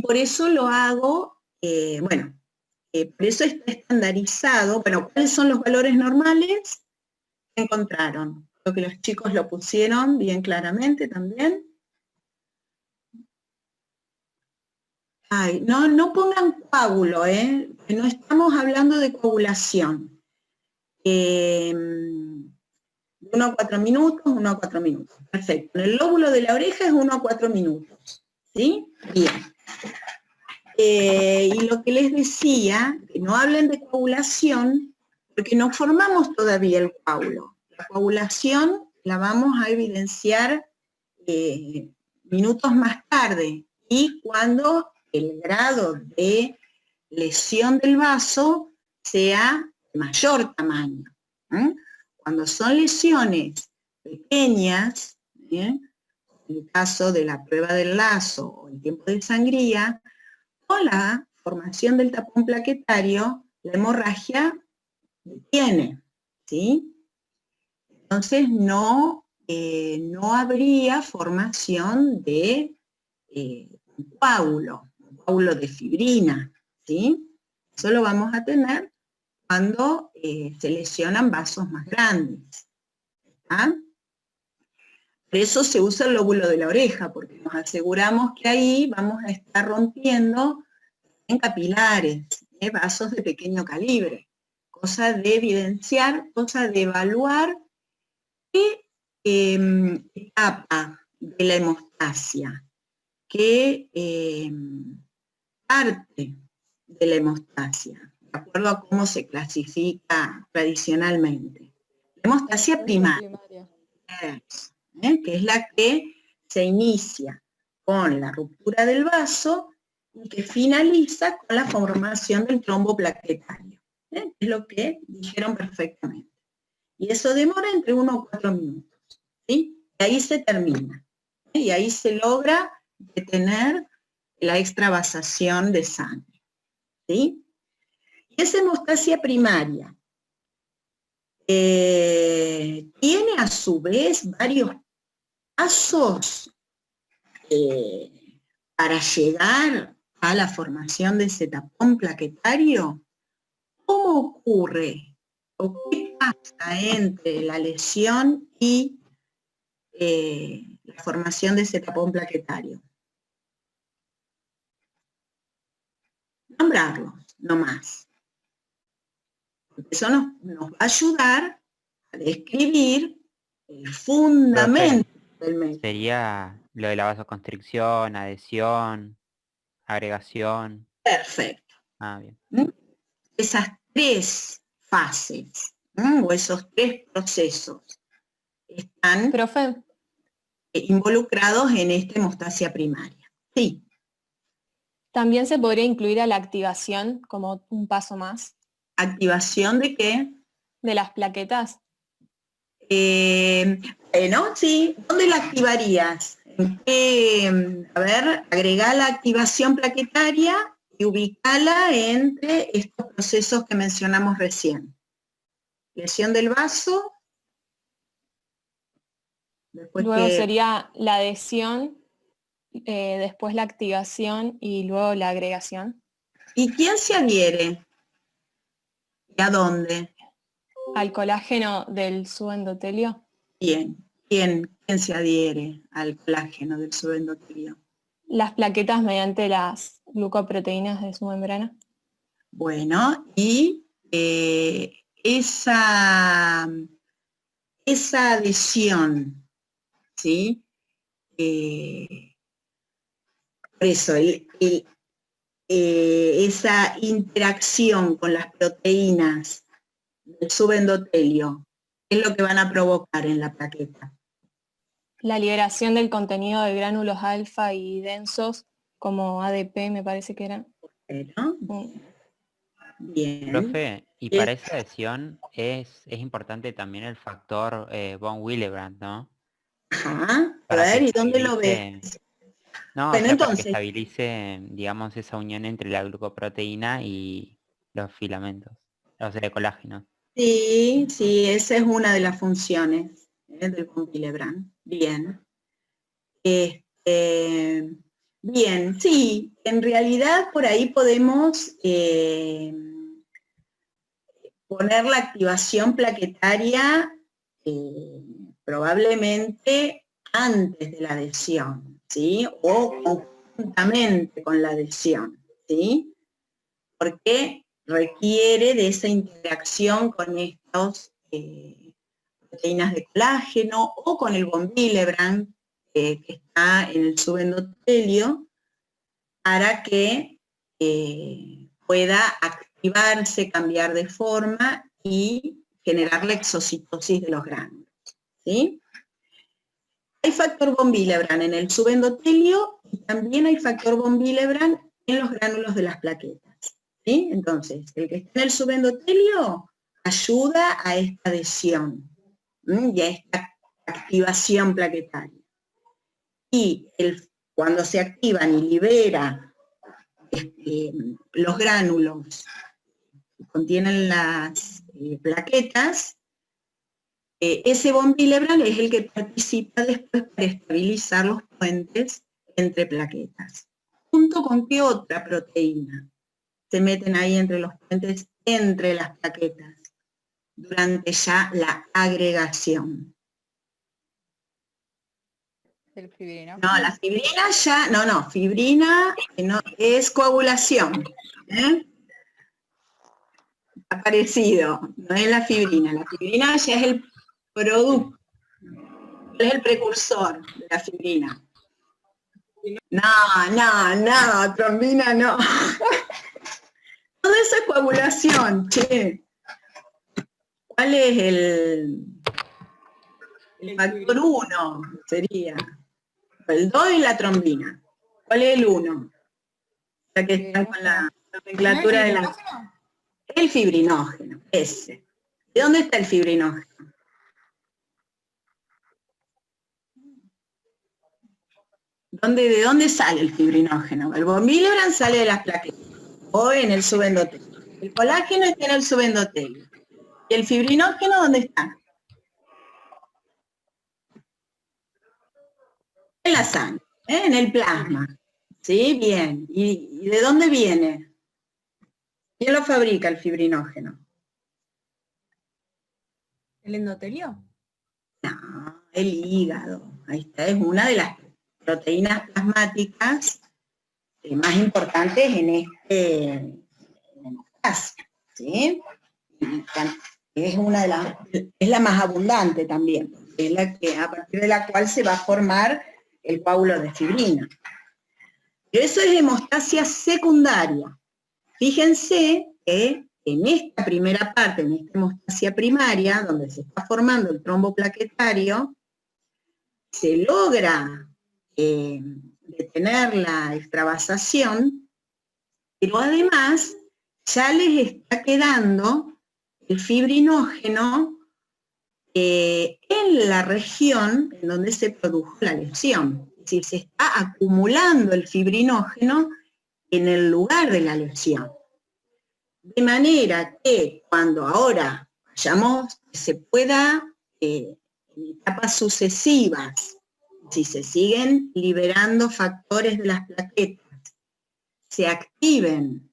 Por eso lo hago, por eso está estandarizado. Bueno, ¿cuáles son los valores normales? Se encontraron. Creo que los chicos lo pusieron bien claramente también. Ay, no pongan coágulo, que no estamos hablando de coagulación. De 1 a 4 minutos, 1 a 4 minutos. Perfecto. En el lóbulo de la oreja es 1 a 4 minutos. ¿Sí? Bien. Y lo que les decía, que no hablen de coagulación, porque no formamos todavía el coágulo. La coagulación la vamos a evidenciar minutos más tarde, y cuando el grado de lesión del vaso sea de mayor tamaño. Cuando son lesiones pequeñas, en el caso de la prueba del lazo o el tiempo de sangría, con la formación del tapón plaquetario, la hemorragia detiene, ¿sí? Entonces no habría formación de un coágulo de fibrina, ¿sí? Eso lo vamos a tener cuando se lesionan vasos más grandes. ¿Ah? Por eso se usa el lóbulo de la oreja, porque nos aseguramos que ahí vamos a estar rompiendo en capilares, vasos de pequeño calibre, cosa de evidenciar, cosa de evaluar qué etapa de la hemostasia, qué parte de la hemostasia, de acuerdo a cómo se clasifica tradicionalmente. La hemostasia primaria. Que es la que se inicia con la ruptura del vaso y que finaliza con la formación del trombo plaquetario. Es lo que dijeron perfectamente. Y eso demora entre 1 o 4 minutos. ¿Sí? Y ahí se termina. Y ahí se logra detener la extravasación de sangre. ¿Sí? Y esa hemostasia primaria tiene a su vez varios pasos para llegar a la formación de ese tapón plaquetario. ¿Cómo ocurre o qué pasa entre la lesión y la formación de ese tapón plaquetario? Nombrarlos, no más. Eso nos va a ayudar a describir el fundamento del método. Sería lo de la vasoconstricción, adhesión, agregación. Perfecto. Ah, bien. Esas 3 fases, o esos 3 procesos están involucrados en esta hemostasia primaria. Sí. ¿También se podría incluir a la activación como un paso más? ¿Activación de qué? De las plaquetas. Bueno, sí, ¿dónde la activarías? A ver, agregá la activación plaquetaria y ubicala entre estos procesos que mencionamos recién. Lesión del vaso. Luego sería la adhesión, después la activación y luego la agregación. ¿Y quién se adhiere? ¿Y a dónde? Al colágeno del subendotelio. Bien. ¿Quién se adhiere al colágeno del subendotelio? Las plaquetas mediante las glucoproteínas de su membrana. Bueno, y esa adhesión, ¿sí? Por eso, esa interacción con las proteínas del subendotelio, ¿qué es lo que van a provocar en la plaqueta? La liberación del contenido de gránulos alfa y densos, como ADP me parece que eran. Bien. Profe, y para esa adhesión es importante también el factor von Willebrand, ¿no? Ajá, a Para ver, que ¿y dónde lo estabilice- ves? No, Bueno, o sea, para que entonces, estabilice, digamos, esa unión entre la glucoproteína y los filamentos, o sea, el colágeno. sí, esa es una de las funciones del von Willebrand. Bien. Bien, sí, en realidad por ahí podemos poner la activación plaquetaria probablemente antes de la adhesión, ¿sí? O conjuntamente con la adhesión, ¿sí? Porque requiere de esa interacción con estos proteínas de colágeno o con el von Willebrand que está en el subendotelio para que pueda activarse, cambiar de forma y generar la exocitosis de los gránulos, ¿sí? Hay factor von Willebrand en el subendotelio y también hay factor von Willebrand en los gránulos de las plaquetas, ¿sí? Entonces, el que está en el subendotelio ayuda a esta adhesión y a esta activación plaquetaria. Y cuando se activan y libera los gránulos que contienen las plaquetas, ese von Willebrand es el que participa después para estabilizar los puentes entre plaquetas. ¿Junto con qué otra proteína se meten ahí entre los puentes entre las plaquetas durante ya la agregación? ¿El fibrinógeno? No, la fibrina ya, no, fibrina no, es coagulación. Ha parecido, no es la fibrina ya es el producto, es el precursor de la fibrina. No, trombina no. Todo eso es coagulación, che. ¿Cuál es el factor 1? Sería el 2 y la trombina. ¿Cuál es el 1? Ya que están con la nomenclatura de la... El fibrinógeno, ese. ¿De dónde está el fibrinógeno? ¿De dónde sale el fibrinógeno? El von Willebrand sale de las plaquetas o en el subendotelio. El colágeno está en el subendotelio. ¿Y el fibrinógeno dónde está? En la sangre, en el plasma. ¿Sí? Bien. ¿Y de dónde viene? ¿Quién lo fabrica el fibrinógeno? ¿El endotelio? No, el hígado. Ahí está, es una de las proteínas plasmáticas más importantes en este caso, ¿sí? Es la más abundante también, es la que a partir de la cual se va a formar el coágulo de fibrina. Pero eso es hemostasia secundaria. Fíjense que en esta primera parte, en esta hemostasia primaria, donde se está formando el trombo plaquetario, se logra detener la extravasación, pero además ya les está quedando el fibrinógeno en la región en donde se produjo la lesión. Es decir, se está acumulando el fibrinógeno en el lugar de la lesión. De manera que cuando ahora vayamos, se pueda, en etapas sucesivas, si se siguen liberando factores de las plaquetas, se activen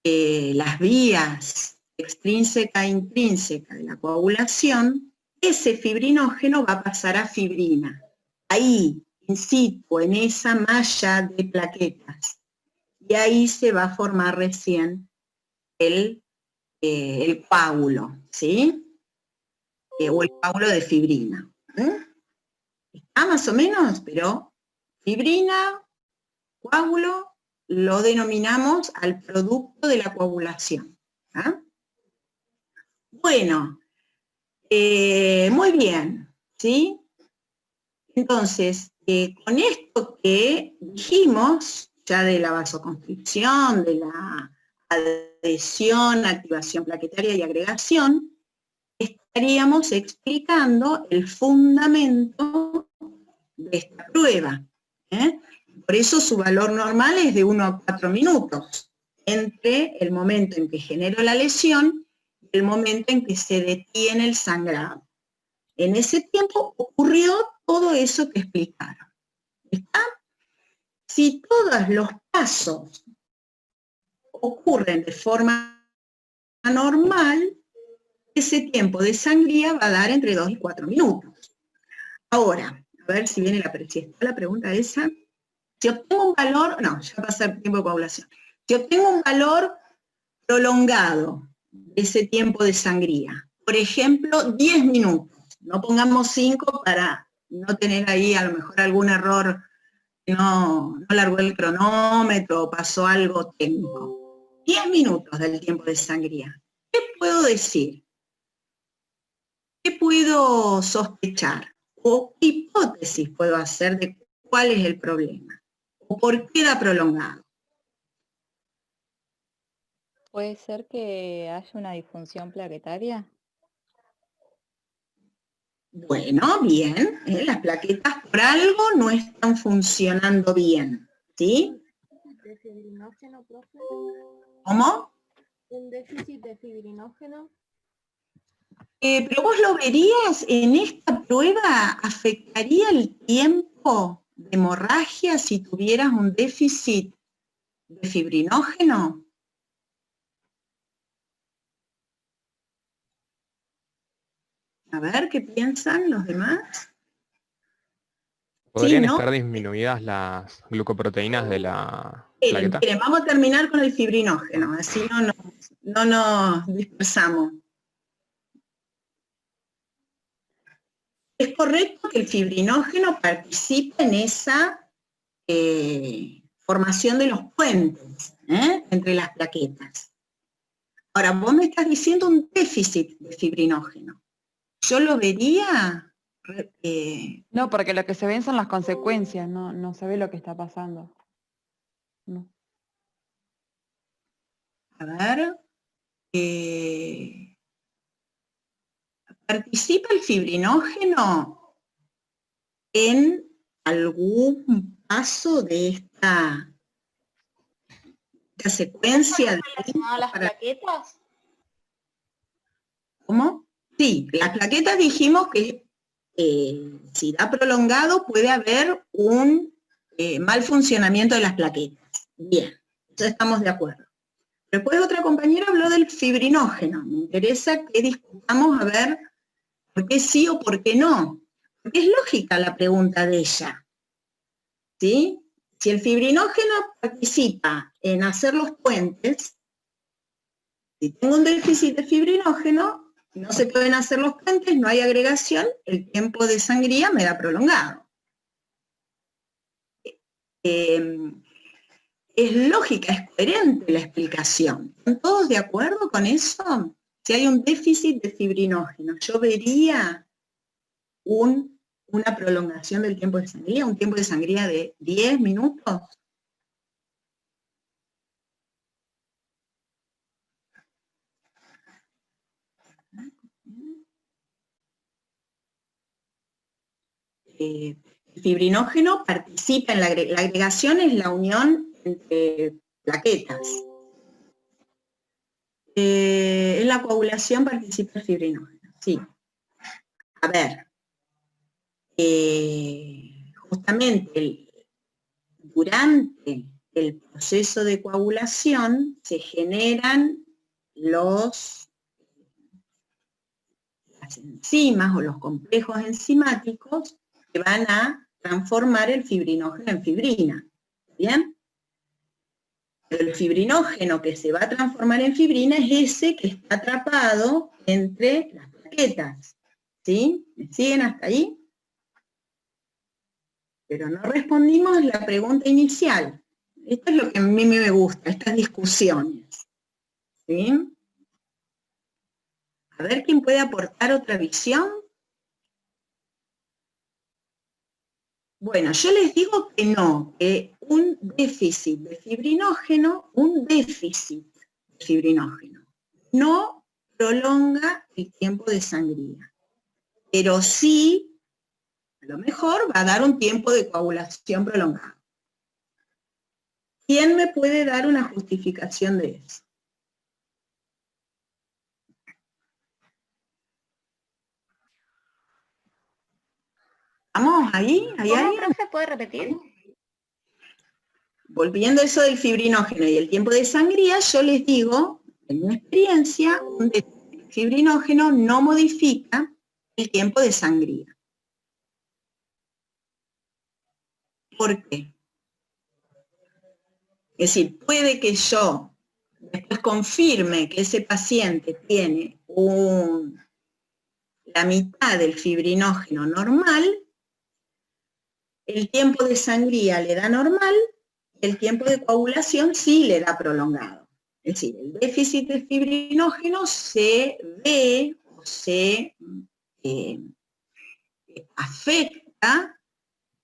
las vías extrínseca e intrínseca de la coagulación, ese fibrinógeno va a pasar a fibrina. Ahí, in situ, en esa malla de plaquetas. Y ahí se va a formar recién el coágulo, ¿sí? O el coágulo de fibrina. Está más o menos, pero fibrina, coágulo, lo denominamos al producto de la coagulación. ¿Ah? Bueno, muy bien, ¿sí? Entonces, con esto que dijimos, ya de la vasoconstricción, de la adhesión, activación plaquetaria y agregación, estaríamos explicando el fundamento de esta prueba. Por eso su valor normal es de 1 a 4 minutos, entre el momento en que genero la lesión y el momento en que se detiene el sangrado. En ese tiempo ocurrió todo eso que explicaron. ¿Está? Si todos los pasos ocurren de forma normal, ese tiempo de sangría va a dar entre 2 y 4 minutos. Ahora, a ver si viene si está la pregunta esa. Si obtengo un valor, no, ya va a ser tiempo de coagulación. Si obtengo un valor prolongado de ese tiempo de sangría, por ejemplo, 10 minutos, no pongamos 5 para no tener ahí a lo mejor algún error, no largó el cronómetro o pasó algo técnico. 10 minutos del tiempo de sangría. ¿Qué puedo decir? ¿Qué puedo sospechar? ¿O qué hipótesis puedo hacer de cuál es el problema? ¿O por qué da prolongado? ¿Puede ser que haya una disfunción plaquetaria? Bueno, bien, las plaquetas por algo no están funcionando bien, ¿sí? ¿De fibrinógeno, profe? ¿Cómo? ¿Un déficit de fibrinógeno? Pero vos lo verías en esta prueba, ¿afectaría el tiempo de hemorragia si tuvieras un déficit de fibrinógeno? A ver, ¿qué piensan los demás? ¿Podrían Sí, ¿no? estar disminuidas las glucoproteínas de la plaqueta? Miren, vamos a terminar con el fibrinógeno, así no nos dispersamos. Es correcto que el fibrinógeno participa en esa formación de los puentes entre las plaquetas. Ahora, vos me estás diciendo un déficit de fibrinógeno. Yo lo vería... No, porque lo que se ven son las consecuencias, no se ve lo que está pasando. No. A ver... ¿participa el fibrinógeno en algún paso de esta secuencia? ¿Relacionado a las plaquetas? ¿Cómo? Sí, las plaquetas dijimos que si da prolongado puede haber un mal funcionamiento de las plaquetas. Bien, entonces estamos de acuerdo. Después otra compañera habló del fibrinógeno. Me interesa que discutamos a ver por qué sí o por qué no. Porque es lógica la pregunta de ella. ¿Sí? Si el fibrinógeno participa en hacer los puentes, si tengo un déficit de fibrinógeno, no se pueden hacer los puentes, no hay agregación, el tiempo de sangría me da prolongado. Es lógica, es coherente la explicación. ¿Están todos de acuerdo con eso? Si hay un déficit de fibrinógeno, yo vería una prolongación del tiempo de sangría, un tiempo de sangría de 10 minutos. el fibrinógeno participa en la agregación, es la unión entre plaquetas. En la coagulación participa el fibrinógeno, sí. A ver, justamente durante el proceso de coagulación se generan las enzimas o los complejos enzimáticos que van a transformar el fibrinógeno en fibrina. ¿Bien? El fibrinógeno que se va a transformar en fibrina es ese que está atrapado entre las plaquetas. ¿Sí? ¿Me siguen hasta ahí? Pero no respondimos la pregunta inicial. Esto es lo que a mí me gusta, estas discusiones. ¿Sí? A ver quién puede aportar otra visión. Bueno, yo les digo que no, que un déficit de fibrinógeno, no prolonga el tiempo de sangría, pero sí, a lo mejor va a dar un tiempo de coagulación prolongado. ¿Quién me puede dar una justificación de eso? ¿Vamos ahí? ¿Hay alguien? ¿Profe, puede repetir? Volviendo a eso del fibrinógeno y el tiempo de sangría, yo les digo, en mi experiencia, un fibrinógeno no modifica el tiempo de sangría. ¿Por qué? Es decir, puede que yo después confirme que ese paciente tiene la mitad del fibrinógeno normal, el tiempo de sangría le da normal, el tiempo de coagulación sí le da prolongado. Es decir, el déficit de fibrinógeno se ve o se afecta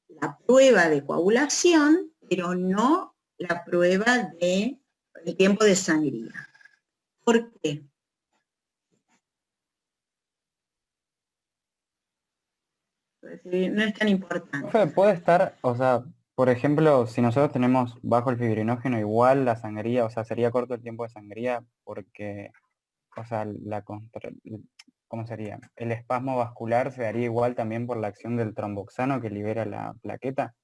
la prueba de coagulación, pero no la prueba del tiempo de sangría. ¿Por qué? No es tan importante. Profe, puede estar, o sea, por ejemplo, si nosotros tenemos bajo el fibrinógeno, igual la sangría, o sea, sería corto el tiempo de sangría porque, o sea, ¿cómo sería? El espasmo vascular se daría igual también por la acción del tromboxano que libera la plaqueta.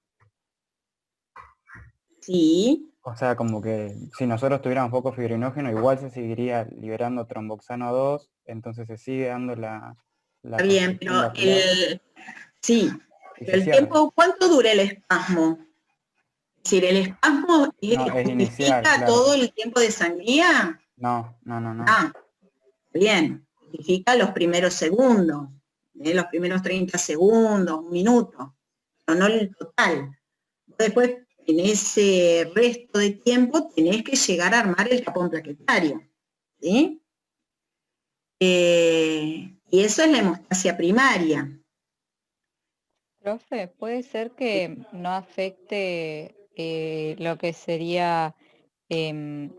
Sí. O sea, como que si nosotros tuviéramos poco fibrinógeno, igual se seguiría liberando tromboxano 2, entonces se sigue dando la Está bien, pero vascular. sí, pero el tiempo, ¿cuánto dura el espasmo? Es decir, ¿el espasmo es inicial, claro. todo el tiempo de sangría? No. Ah, bien, justifica los primeros segundos, los primeros 30 segundos, un minuto, pero no el total. Después, en ese resto de tiempo, tenés que llegar a armar el tapón plaquetario, ¿sí? Y eso es la hemostasia primaria. Profe, puede ser que no afecte lo que sería el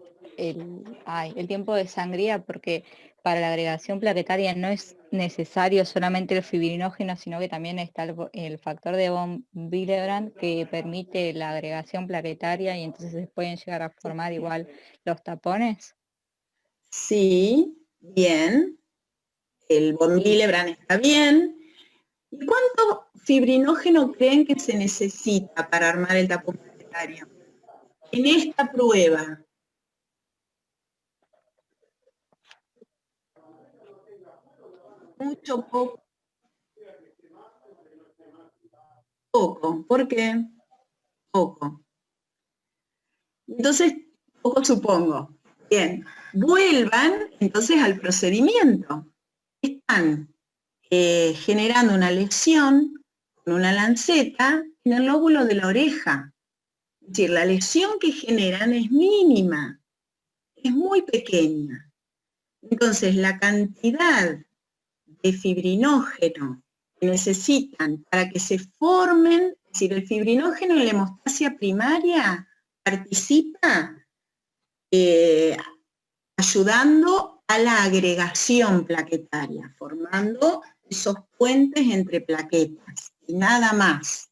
tiempo de sangría, porque para la agregación plaquetaria no es necesario solamente el fibrinógeno, sino que también está el factor de von Willebrand que permite la agregación plaquetaria y entonces se pueden llegar a formar igual los tapones. Sí, bien. El von Willebrand está bien. ¿Y cuánto fibrinógeno creen que se necesita para armar el tapón plaquetario? En esta prueba. Mucho, poco. Poco. ¿Por qué? Poco. Entonces, poco supongo. Bien. Vuelvan entonces al procedimiento. Están generando una lesión con una lanceta en el lóbulo de la oreja. Es decir, la lesión que generan es mínima, es muy pequeña. Entonces, la cantidad de fibrinógeno que necesitan para que se formen, es decir, el fibrinógeno en la hemostasia primaria participa ayudando a la agregación plaquetaria, formando esos puentes entre plaquetas, y nada más.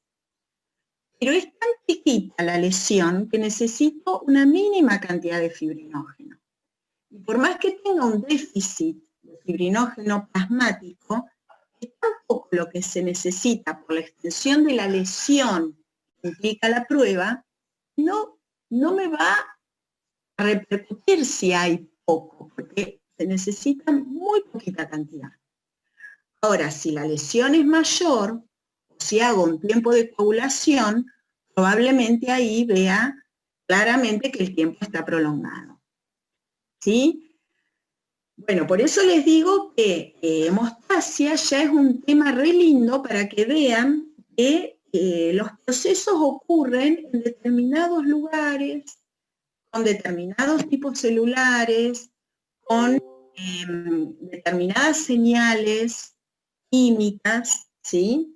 Pero es tan chiquita la lesión que necesito una mínima cantidad de fibrinógeno. Y por más que tenga un déficit de fibrinógeno plasmático, es tan poco lo que se necesita por la extensión de la lesión que implica la prueba, no me va a repercutir si hay poco, porque se necesita muy poquita cantidad. Ahora, si la lesión es mayor, o si hago un tiempo de coagulación, probablemente ahí vea claramente que el tiempo está prolongado. ¿Sí? Bueno, por eso les digo que hemostasia ya es un tema re lindo para que vean que los procesos ocurren en determinados lugares, con determinados tipos celulares, con determinadas señales químicas, ¿sí?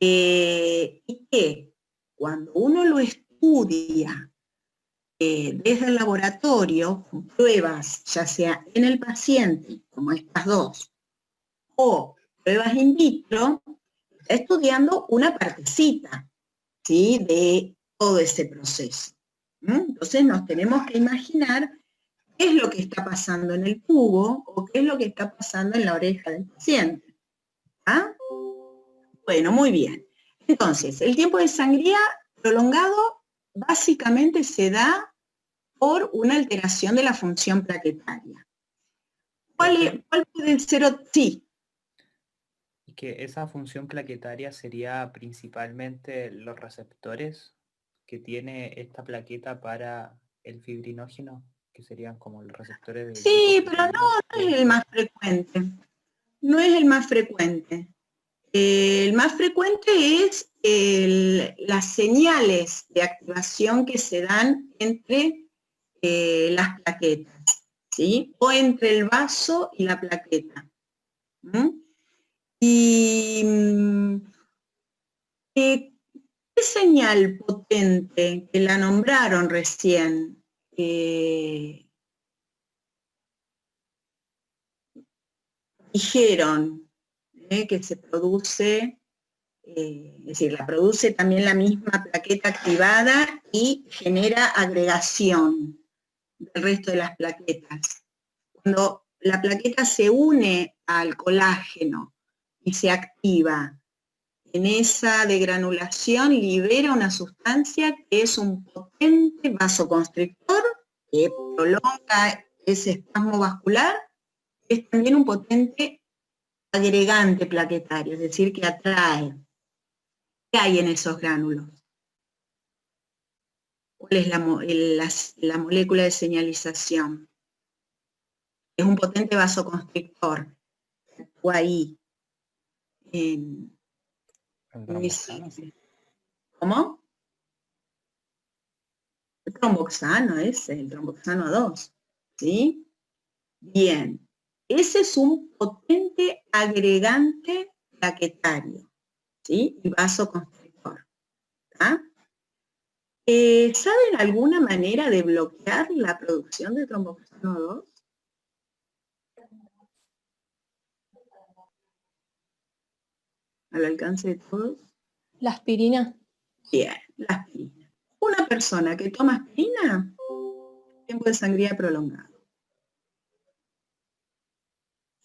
Y que cuando uno lo estudia desde el laboratorio, con pruebas, ya sea en el paciente, como estas dos, o pruebas in vitro, está estudiando una partecita, ¿sí?, de todo ese proceso. Entonces nos tenemos que imaginar qué es lo que está pasando en el tubo o qué es lo que está pasando en la oreja del paciente. ¿Ah? Bueno, muy bien. Entonces, el tiempo de sangría prolongado básicamente se da por una alteración de la función plaquetaria. ¿Cuál puede ser? Sí. Y que esa función plaquetaria sería principalmente los receptores que tiene esta plaqueta para el fibrinógeno, que serían como los receptores de... Sí, pero no es el más frecuente. No es el más frecuente. El más frecuente es las señales de activación que se dan entre las plaquetas, ¿sí? O entre el vaso y la plaqueta. Y ¿qué señal potente que la nombraron recién? Dijeron que se produce, es decir, la produce también la misma plaqueta activada y genera agregación del resto de las plaquetas. Cuando la plaqueta se une al colágeno y se activa, en esa degranulación libera una sustancia que es un potente vasoconstrictor que prolonga ese espasmo vascular, es también un potente agregante plaquetario, es decir, que atrae. ¿Qué hay en esos gránulos? ¿Cuál es la molécula de señalización? Es un potente vasoconstrictor que actúa ahí. ¿Cómo? El tromboxano es el tromboxano 2, ¿sí? Bien. Ese es un potente agregante plaquetario, ¿sí? Y vasoconstrictor. ¿Saben alguna manera de bloquear la producción de tromboxano 2? ¿Al alcance de todos? La aspirina. Bien, la aspirina. Una persona que toma aspirina, tiempo de sangría prolongado.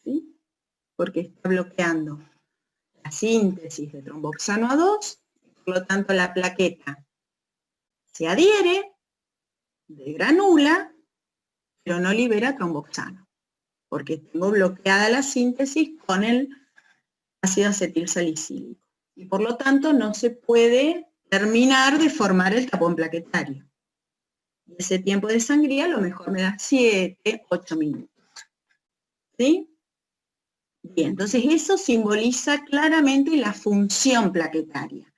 ¿Sí? Porque está bloqueando la síntesis de tromboxano A2, por lo tanto la plaqueta se adhiere, degranula, pero no libera tromboxano, porque tengo bloqueada la síntesis con el ácido acetilsalicílico. Y por lo tanto no se puede terminar de formar el tapón plaquetario. Y ese tiempo de sangría a lo mejor me da 7, 8 minutos. ¿Sí? Bien, entonces eso simboliza claramente la función plaquetaria.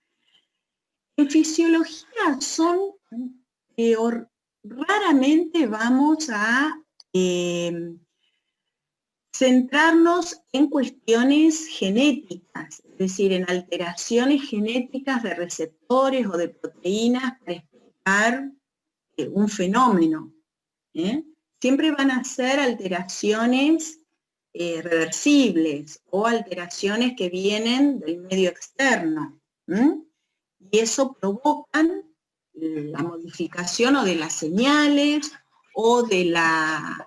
En fisiología raramente vamos a centrarnos en cuestiones genéticas, es decir, en alteraciones genéticas de receptores o de proteínas para explicar un fenómeno. Siempre van a ser alteraciones reversibles o alteraciones que vienen del medio externo. Y eso provocan la modificación o de las señales o de la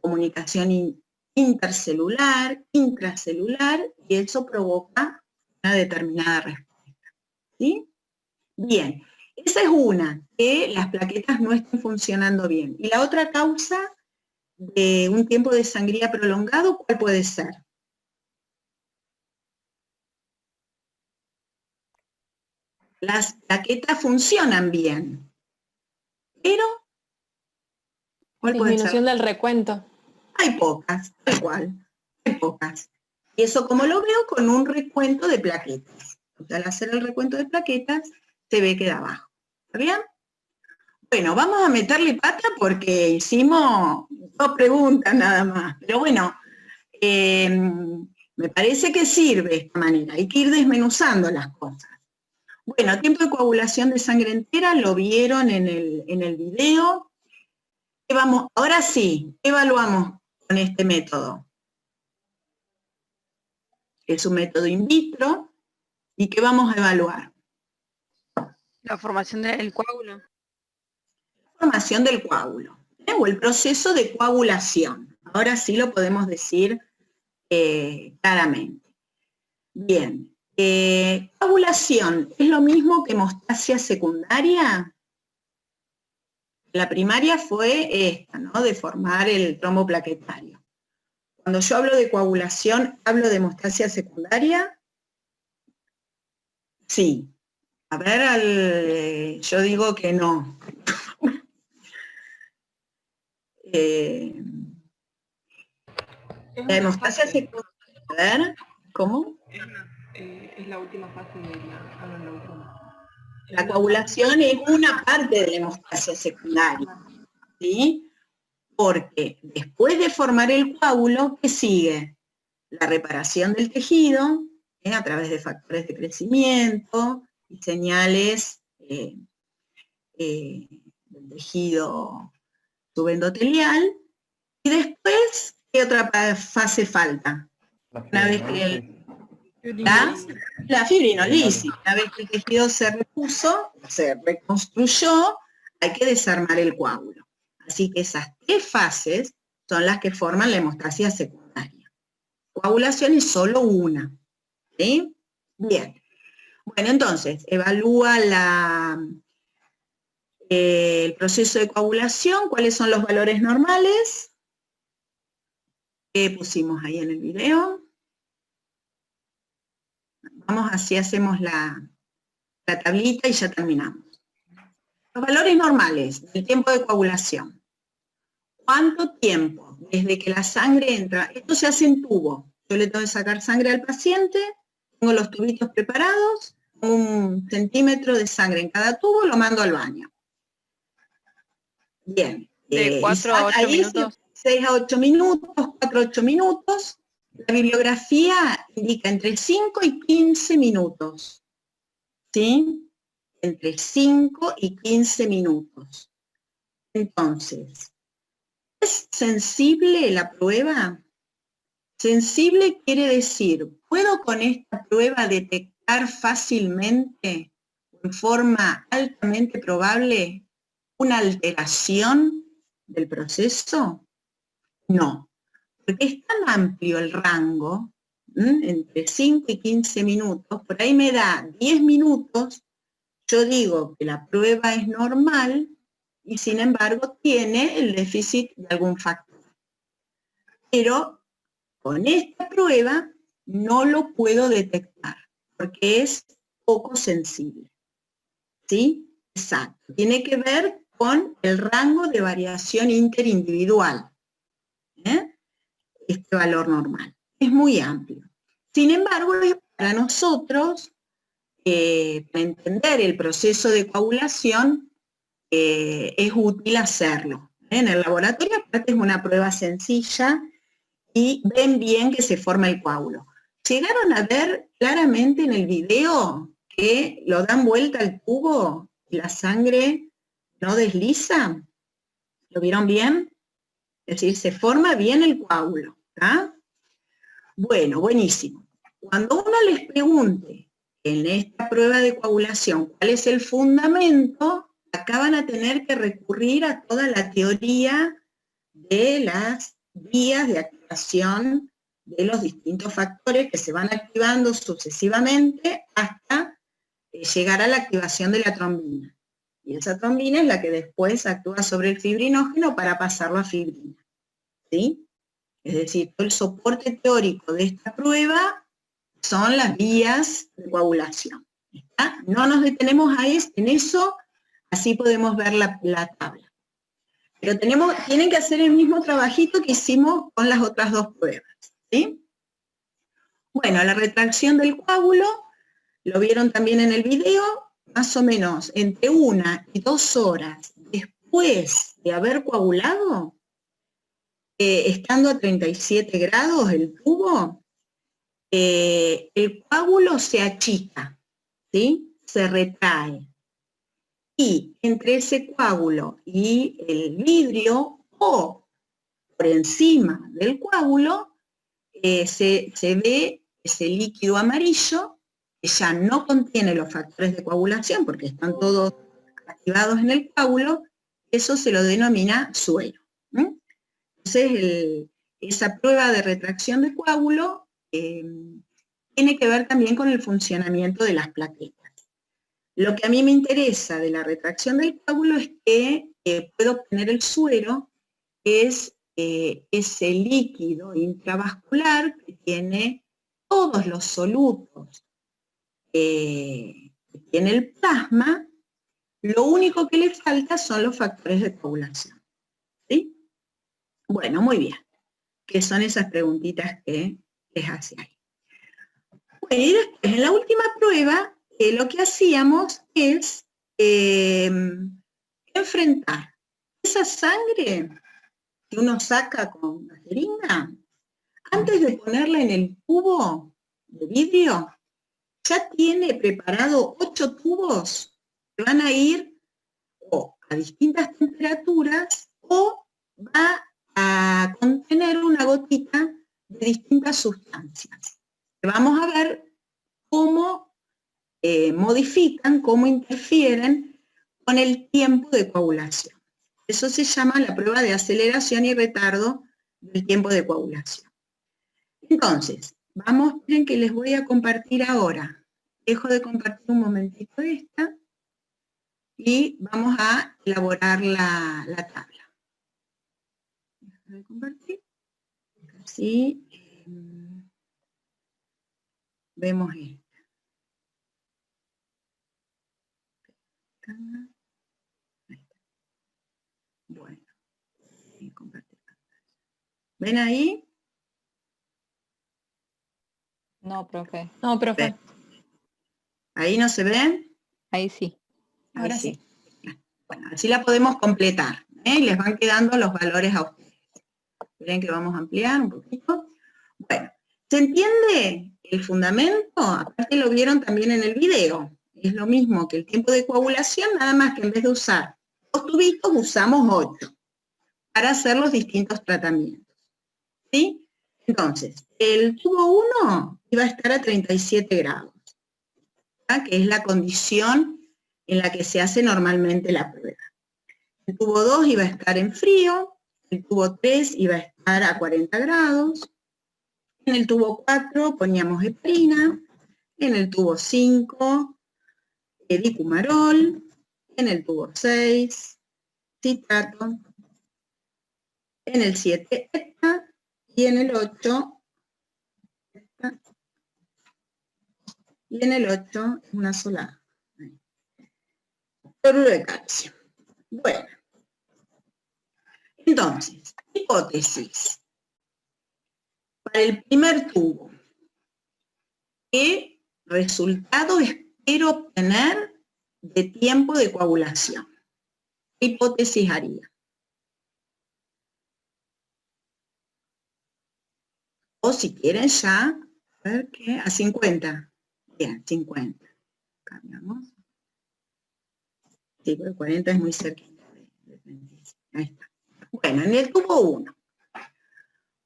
comunicación intercelular, intracelular, y eso provoca una determinada respuesta. ¿Sí? Bien, esa es una, que las plaquetas no estén funcionando bien. Y la otra causa de un tiempo de sangría prolongado, ¿cuál puede ser? Las plaquetas funcionan bien, pero ¿cuál puede ser? Disminución del recuento. Hay pocas, tal cual, hay pocas. Y eso como lo veo con un recuento de plaquetas. O sea, al hacer el recuento de plaquetas, se ve que da abajo. ¿Está bien? Bueno, vamos a meterle pata porque hicimos 2 preguntas nada más. Pero bueno, me parece que sirve esta manera. Hay que ir desmenuzando las cosas. Bueno, tiempo de coagulación de sangre entera, lo vieron en el video. Ahora sí, evaluamos con este método. Es un método in vitro. ¿Y qué vamos a evaluar? La formación del coágulo. La formación del coágulo, o el proceso de coagulación. Ahora sí lo podemos decir claramente. Bien. Coagulación, ¿es lo mismo que hemostasia secundaria? La primaria fue esta, ¿no? De formar el trombo plaquetario. Cuando yo hablo de coagulación, ¿hablo de hemostasia secundaria? Sí. A ver, yo digo que no. La hemostasia secundaria, a ver, ¿cómo? Es la última fase de la última. La coagulación es una parte de la hemostasia secundaria, ¿sí? Porque después de formar el coágulo, ¿qué sigue? La reparación del tejido, a través de factores de crecimiento y señales del tejido subendotelial. Y después, ¿qué otra fase falta? Una vez que la fibrinolisis, una vez que el tejido se repuso, se reconstruyó, hay que desarmar el coágulo. Así que esas 3 fases son las que forman la hemostasia secundaria. Coagulación es solo una. ¿Sí? Bien. Bueno, entonces, evalúa el proceso de coagulación. ¿Cuáles son los valores normales? ¿Qué pusimos ahí en el video? Vamos, así hacemos la tablita y ya terminamos. Los valores normales del tiempo de coagulación. ¿Cuánto tiempo desde que la sangre entra? Esto se hace en tubo. Yo le tengo que sacar sangre al paciente, tengo los tubitos preparados, 1 centímetro de sangre en cada tubo, lo mando al baño. Bien. De 4 a 8 minutos. 6 a 8 minutos, 4 a 8 minutos. La bibliografía indica entre 5 y 15 minutos. ¿Sí? Entre 5 y 15 minutos. Entonces, ¿es sensible la prueba? Sensible quiere decir, ¿puedo con esta prueba detectar fácilmente, en forma altamente probable, una alteración del proceso? No. Porque es tan amplio el rango, entre 5 y 15 minutos, por ahí me da 10 minutos, yo digo que la prueba es normal y sin embargo tiene el déficit de algún factor. Pero con esta prueba no lo puedo detectar porque es poco sensible. ¿Sí? Exacto. Tiene que ver con el rango de variación interindividual. Este valor normal. Es muy amplio. Sin embargo, para nosotros, para entender el proceso de coagulación, es útil hacerlo. En el laboratorio, aparte, es una prueba sencilla y ven bien que se forma el coágulo. ¿Llegaron a ver claramente en el video que lo dan vuelta al tubo y la sangre no desliza? ¿Lo vieron bien? Es decir, se forma bien el coágulo. ¿Tá? Bueno, buenísimo. Cuando uno les pregunte en esta prueba de coagulación cuál es el fundamento, acá van a tener que recurrir a toda la teoría de las vías de activación de los distintos factores que se van activando sucesivamente hasta llegar a la activación de la trombina. Y esa trombina es la que después actúa sobre el fibrinógeno para pasarlo a fibrina. ¿Sí? Es decir, todo el soporte teórico de esta prueba son las vías de coagulación. ¿Está? No nos detenemos ahí en eso, así podemos ver la tabla. Pero tienen que hacer el mismo trabajito que hicimos con las otras dos pruebas. ¿Sí? Bueno, la retracción del coágulo, lo vieron también en el video, más o menos entre 1 y 2 horas después de haber coagulado, estando a 37 grados el tubo, el coágulo se achica, ¿sí? Se retrae. Y entre ese coágulo y el vidrio, o por encima del coágulo, se ve ese líquido amarillo, que ya no contiene los factores de coagulación, porque están todos activados en el coágulo, eso se lo denomina suero. Entonces, esa prueba de retracción de coágulo tiene que ver también con el funcionamiento de las plaquetas. Lo que a mí me interesa de la retracción del coágulo es que puedo obtener el suero, que es ese líquido intravascular que tiene todos los solutos que tiene el plasma, lo único que le falta son los factores de coagulación. ¿Sí? Bueno, muy bien. Que son esas preguntitas que les hace ahí. Bueno, y después, en la última prueba, lo que hacíamos es enfrentar esa sangre que uno saca con la jeringa, antes de ponerla en el tubo de vidrio, ya tiene preparado 8 tubos que van a ir o a distintas temperaturas o va a contener una gotita de distintas sustancias. Vamos a ver cómo modifican, cómo interfieren con el tiempo de coagulación. Eso se llama la prueba de aceleración y retardo del tiempo de coagulación. Entonces, miren que les voy a compartir ahora. Dejo de compartir un momentito esta y vamos a elaborar la tabla. Dejo de compartir. Así vemos esta. Bueno, compartir pantalla. ¿Ven ahí? No, profe. No, profe. ¿Ahí no se ven? Ahí sí. Ahora sí. Bueno, así la podemos completar. Y les van quedando los valores a ustedes. Miren que vamos a ampliar un poquito. Bueno, ¿se entiende el fundamento? Aparte lo vieron también en el video. Es lo mismo que el tiempo de coagulación, nada más que en vez de usar 2 tubitos, usamos 8 para hacer los distintos tratamientos. ¿Sí? Entonces, el tubo 1 iba a estar a 37 grados, ¿verdad? Que es la condición en la que se hace normalmente la prueba. El tubo 2 iba a estar en frío, el tubo 3 iba a estar a 40 grados, en el tubo 4 poníamos heparina, en el tubo 5 dicumarol, en el tubo 6 citrato, en el 7 ETA y en el 8 ETA, y en el 8 una sola cloruro de calcio. Bueno, entonces, hipótesis. Para el primer tubo, ¿qué resultado espero obtener de tiempo de coagulación? ¿Qué hipótesis haría? O si quieren ya, a ver qué, a 50. Bien, 50. Cambiamos. Sí, porque 40 es muy cerquita de 35. Ahí está. Bueno, en el tubo 1,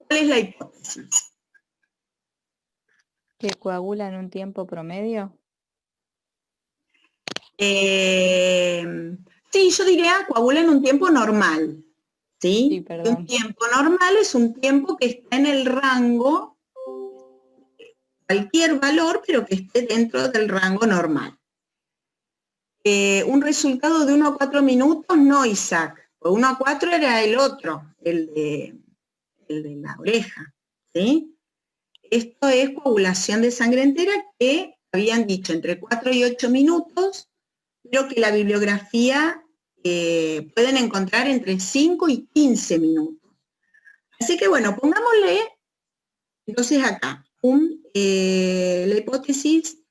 ¿Cuál es la hipótesis? ¿Que coagula en un tiempo promedio? Sí, yo diría coagula en un tiempo normal. ¿Sí? Sí, perdón. Un tiempo normal es un tiempo que está en el rango, cualquier valor, pero que esté dentro del rango normal. Un resultado de 1 a 4 minutos, no, Isaac. 1 a 4 era el otro, el de la oreja. ¿Sí? Esto es coagulación de sangre entera, que habían dicho entre 4 y 8 minutos, pero que la bibliografía pueden encontrar entre 5 y 15 minutos. Así que bueno, pongámosle entonces acá la hipótesis,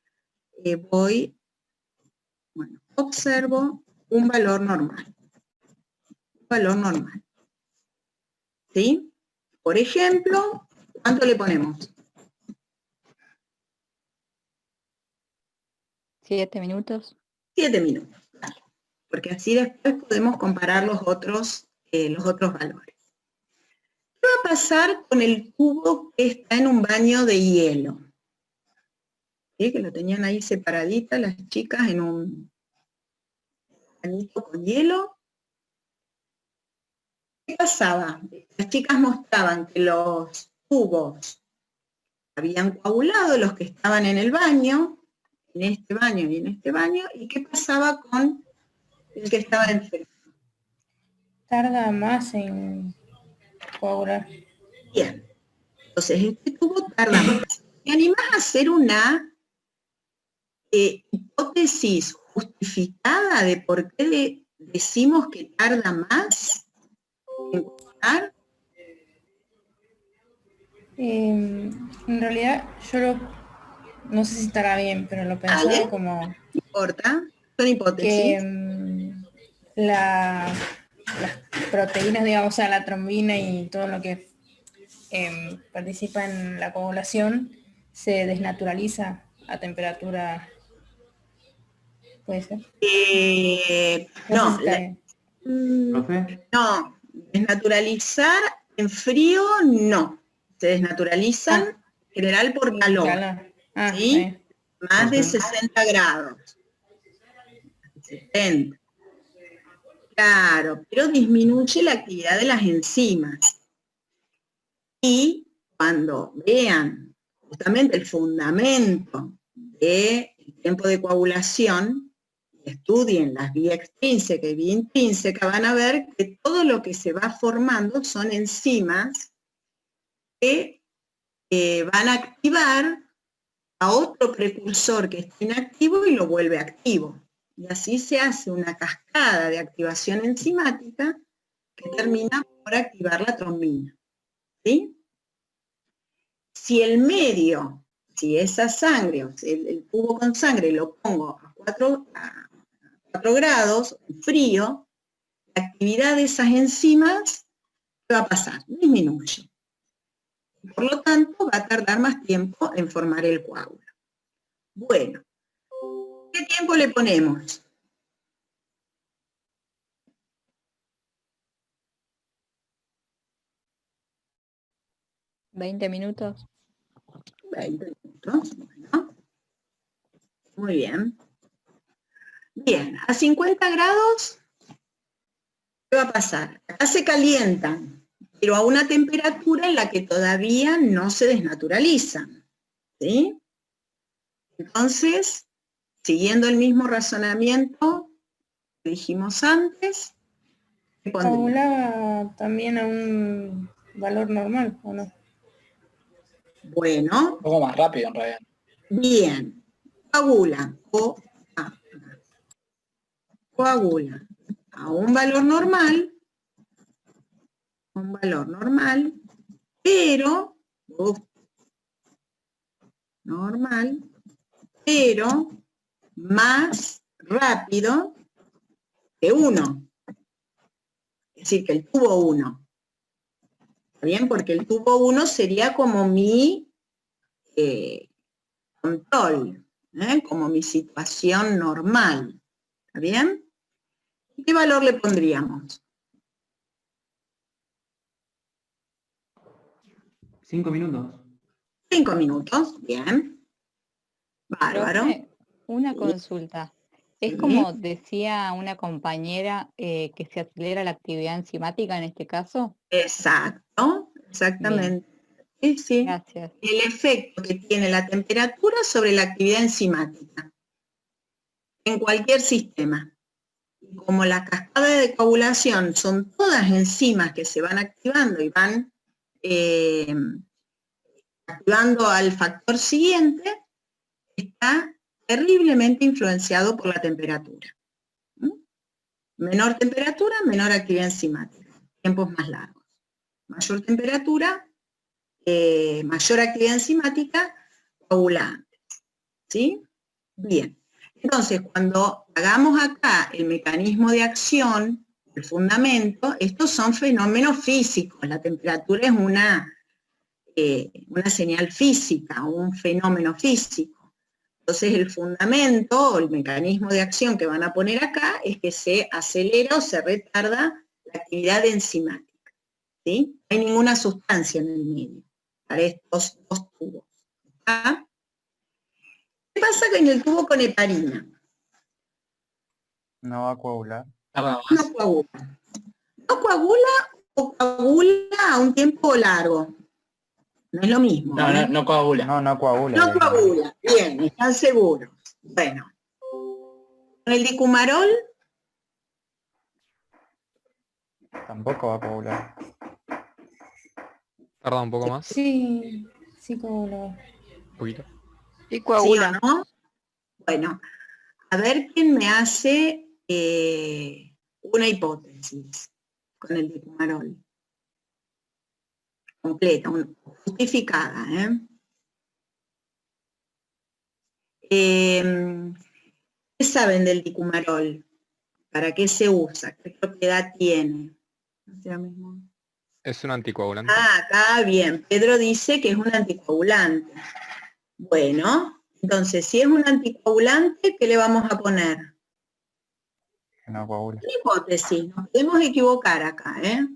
observo un valor normal. Un valor normal. ¿Sí? Por ejemplo, ¿cuánto le ponemos? 7 minutos. 7 minutos, claro. Porque así después podemos comparar los otros valores. ¿Qué va a pasar con el tubo que está en un baño de hielo? ¿Sí? Que lo tenían ahí separadita las chicas en un bañito con hielo. ¿Qué pasaba? Las chicas mostraban que los tubos habían coagulado, los que estaban en el baño, en este baño y en este baño, ¿y qué pasaba con el que estaba enfermo? Tarda más en coagular. Bien, entonces este tubo tarda más. ¿Te animás a hacer una hipótesis justificada de por qué decimos que tarda más en coagular? En realidad yo no sé si estará bien, pero lo pensaba ¿Vale? como... No importa, son hipótesis. Que las proteínas, digamos, o sea, la trombina y todo lo que participa en la coagulación se desnaturaliza a temperatura, ¿puede ser? No, ¿Profe? no, desnaturalizar en frío no. Se desnaturalizan en general por calor. ¿Sí? Más de 60 grados. 70. Claro, pero disminuye la actividad de las enzimas. Y cuando vean justamente el fundamento del tiempo de coagulación, estudien las vía extrínseca y vía intrínseca, van a ver que todo lo que se va formando son enzimas que van a activar a otro precursor que está inactivo y lo vuelve activo. Y así se hace una cascada de activación enzimática que termina por activar la trombina. ¿Sí? Si el medio, si esa sangre, el tubo con sangre lo pongo a 4 grados, frío, la actividad de esas enzimas, ¿qué va a pasar? Disminuye. Por lo tanto, va a tardar más tiempo en formar el coágulo. Bueno, ¿qué tiempo le ponemos? ¿20 minutos? 20 minutos, bueno. Muy bien. Bien, a 50 grados, ¿qué va a pasar? Acá se calientan, pero a una temperatura en la que todavía no se desnaturalizan. ¿Sí? Entonces, siguiendo el mismo razonamiento que dijimos antes, ¿qué pondría? ¿Coagula también a un valor normal o no? Bueno. Un poco más rápido en realidad. Bien. Coagula. Coagula a un valor normal, pero más rápido que 1. Es decir, que el tubo 1. ¿Está bien? Porque el tubo 1 sería como mi control, como mi situación normal. ¿Está bien? ¿Qué valor le pondríamos? 5 minutos. 5 minutos, bien. Bárbaro. Profe, una consulta. Es Sí. como decía una compañera que se acelera la actividad enzimática en este caso. Exacto, exactamente. Sí, sí. Gracias. El efecto que tiene la temperatura sobre la actividad enzimática en cualquier sistema. Y como la cascada de coagulación son todas enzimas que se van activando y van activando al factor siguiente, está terriblemente influenciado por la temperatura. Menor temperatura, menor actividad enzimática, tiempos más largos. Mayor temperatura, mayor actividad enzimática, coagulantes. ¿Sí? Bien. Entonces, cuando hagamos acá el mecanismo de acción, el fundamento, estos son fenómenos físicos. La temperatura es una señal física, un fenómeno físico. Entonces el fundamento o el mecanismo de acción que van a poner acá es que se acelera o se retarda la actividad enzimática. ¿Sí? No hay ninguna sustancia en el medio para estos dos tubos. ¿Ah? ¿Qué pasa con el tubo con heparina? No va a coagular. No coagula. No coagula o coagula a un tiempo largo. No es lo mismo. No coagula. No coagula. No coagula. Bien, están seguros. Bueno. Con el dicumarol Tampoco va a coagular. Tarda un poco más. Sí, sí coagula. Un poquito. Y coagula. ¿sí o no? Bueno, a ver quién me hace una hipótesis con el dicumarol. Completa, justificada. ¿Qué saben del dicumarol? ¿Para qué se usa? ¿Qué propiedad tiene? Es un anticoagulante. Ah, acá bien. Pedro dice que es un anticoagulante. Bueno, entonces, si es un anticoagulante, ¿qué le vamos a poner? No coagula. Una hipótesis, nos podemos equivocar acá, ¿eh?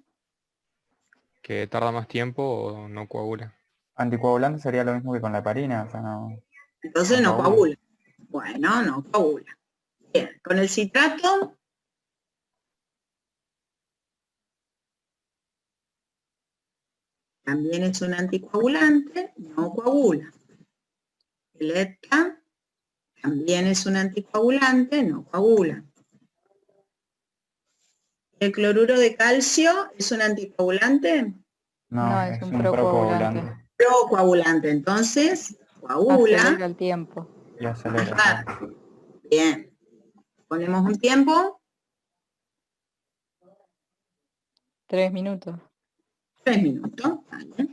Que tarda más tiempo o no coagula. Anticoagulante sería lo mismo que con la heparina, o sea, no. Entonces no coagula. Bueno, no coagula. Bien, con el citrato. También es un anticoagulante, no coagula. El ETA también es un anticoagulante, no coagula. ¿El cloruro de calcio es un anticoagulante? No, es un procoagulante. Procoagulante, entonces coagula. Acelera el tiempo. Y acelera. Ajá. Bien. Ponemos un tiempo. 3 minutos. 3 minutos. Vale.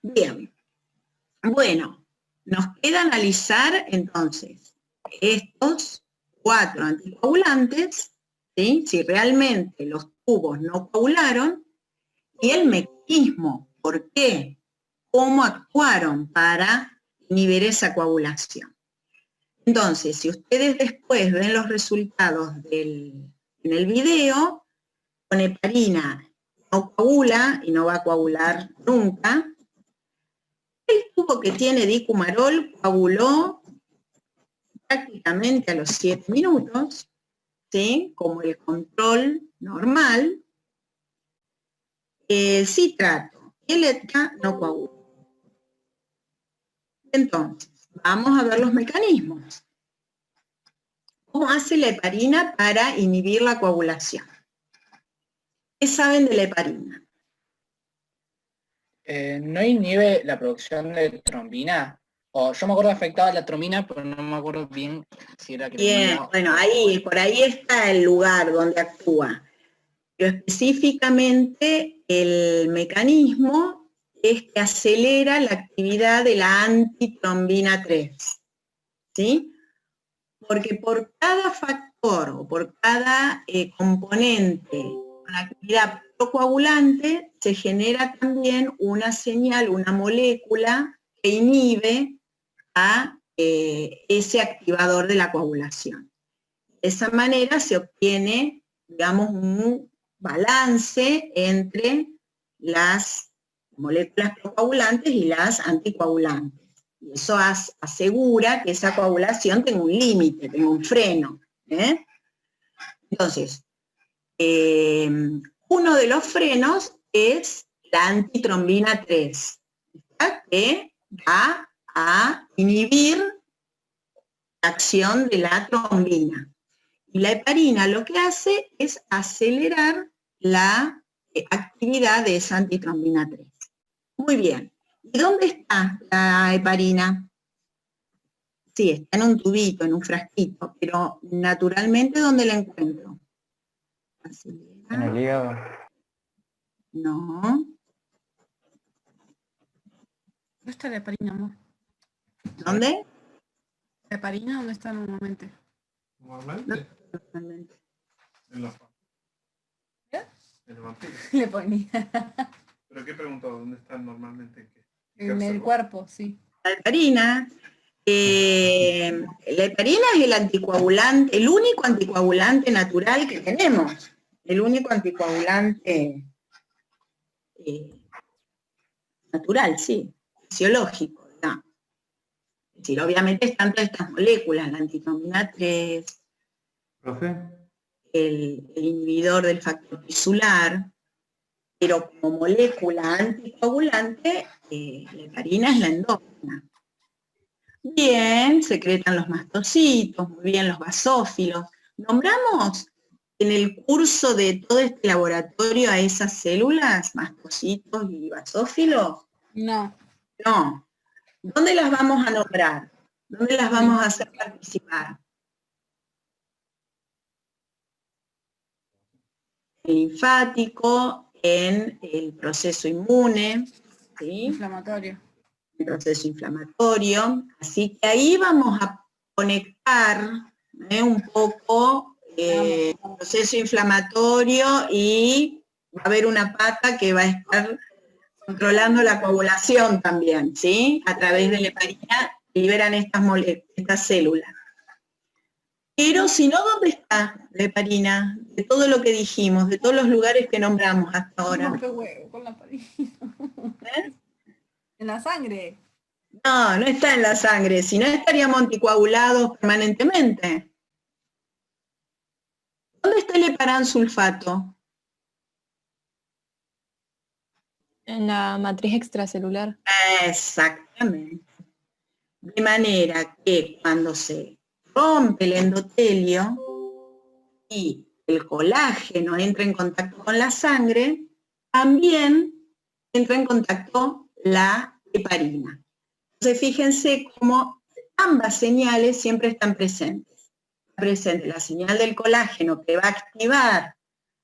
Bien. Bueno, nos queda analizar entonces estos 4 anticoagulantes, ¿sí? Si realmente los tubos no coagularon, y el mecanismo, ¿por qué? ¿Cómo actuaron para inhibir esa coagulación? Entonces, si ustedes después ven los resultados en el video, con heparina no coagula y no va a coagular nunca. El tubo que tiene dicumarol coaguló prácticamente a los 7 minutos, ¿sí? Como el control normal. El citrato y el ETA no coagula. Entonces, vamos a ver los mecanismos. ¿Cómo hace la heparina para inhibir la coagulación? ¿Qué saben de la heparina? ¿No inhibe la producción de trombina? O yo me acuerdo que afectaba la trombina, pero no me acuerdo bien si era que... Bien, bueno, ahí, por ahí está el lugar donde actúa. Pero específicamente el mecanismo es que acelera la actividad de la antitrombina 3. ¿Sí? Porque por cada factor o por cada componente con actividad procoagulante se genera también una señal, una molécula que inhibe a ese activador de la coagulación. De esa manera se obtiene, digamos, un balance entre las moléculas procoagulantes y las anticoagulantes. Y eso asegura que esa coagulación tenga un límite, tenga un freno. Entonces, uno de los frenos es la antitrombina 3, que va a inhibir la acción de la trombina. Y la heparina lo que hace es acelerar la actividad de esa antitrombina 3. Muy bien. ¿Y dónde está la heparina? Sí, está en un tubito, en un frasquito, pero naturalmente, ¿dónde la encuentro? En el hígado. No. ¿Dónde está la heparina, amor? ¿Dónde? ¿La heparina dónde está normalmente? Normalmente. Normalmente. En la ¿Eh? En el vampiro. Le ponía. ¿Pero qué preguntó? ¿Dónde están normalmente? En el cuerpo, sí. La heparina. La heparina es el anticoagulante, el único anticoagulante natural que tenemos. El único anticoagulante natural, sí, fisiológico, ¿no? Es decir, obviamente están todas estas moléculas, la antitrombina 3, ¿Profe? el inhibidor del factor tisular, pero como molécula anticoagulante, la heparina es la endógena. Bien, secretan los mastocitos, muy bien los basófilos. Nombramos en el curso de todo este laboratorio a esas células, mastocitos y basófilos. No. No. ¿Dónde las vamos a nombrar? ¿Dónde las vamos a hacer participar? El linfático, en el proceso inmune, ¿sí? Inflamatorio. El proceso inflamatorio. Así que ahí vamos a conectar un poco el proceso inflamatorio y va a haber una pata que va a estar controlando la coagulación también, ¿sí? A través de la heparina liberan estas células. Pero si no, ¿dónde está la heparina? De todo lo que dijimos, de todos los lugares que nombramos hasta ahora. No, qué huevo con la heparina. En la sangre. No, no está en la sangre, si no estaríamos anticoagulados permanentemente. ¿Dónde está el heparansulfato? En la matriz extracelular. Exactamente. De manera que cuando se rompe el endotelio y el colágeno entra en contacto con la sangre, también entra en contacto la heparina. Entonces fíjense cómo ambas señales siempre están presentes. Está presente la señal del colágeno que va a activar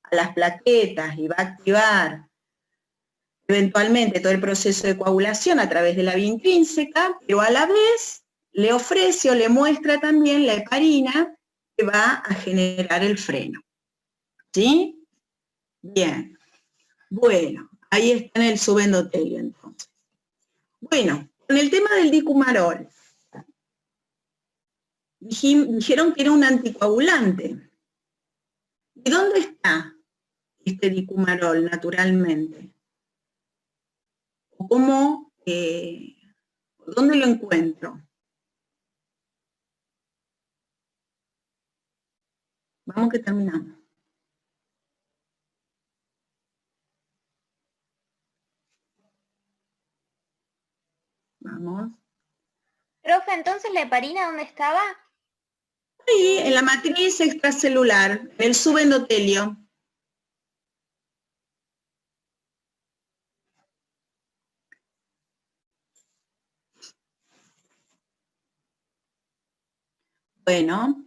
a las plaquetas y va a activar eventualmente todo el proceso de coagulación a través de la vía intrínseca, pero a la vez le ofrece o le muestra también la heparina que va a generar el freno. ¿Sí? Bien. Bueno, ahí está en el subendotelio entonces. Bueno, con el tema del dicumarol, dijeron que era un anticoagulante. ¿Y dónde está este dicumarol naturalmente? ¿Cómo, dónde lo encuentro? Vamos que terminamos. Vamos. Profe, entonces la heparina, ¿dónde estaba? Ahí, en la matriz extracelular, en el subendotelio. Bueno,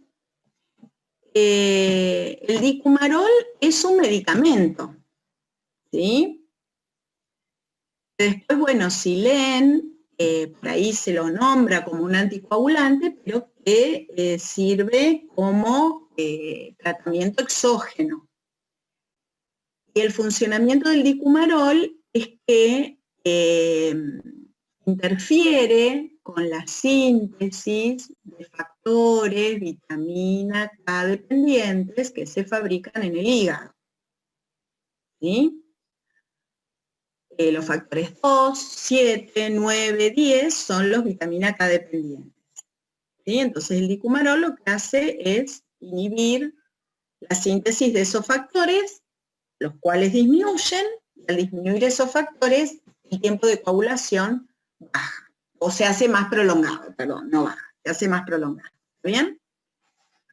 el dicumarol es un medicamento, ¿sí? Después, bueno, si leen, por ahí se lo nombra como un anticoagulante, pero que sirve como tratamiento exógeno. Y el funcionamiento del dicumarol es que interfiere con la síntesis de factores, vitamina K dependientes que se fabrican en el hígado. ¿Sí? Los factores 2, 7, 9, 10 son los vitamina K dependientes. ¿Sí? Entonces el dicumarol lo que hace es inhibir la síntesis de esos factores, los cuales disminuyen, y al disminuir esos factores, el tiempo de coagulación baja, o se hace más prolongado, perdón, no baja, se hace más prolongado. ¿Está bien?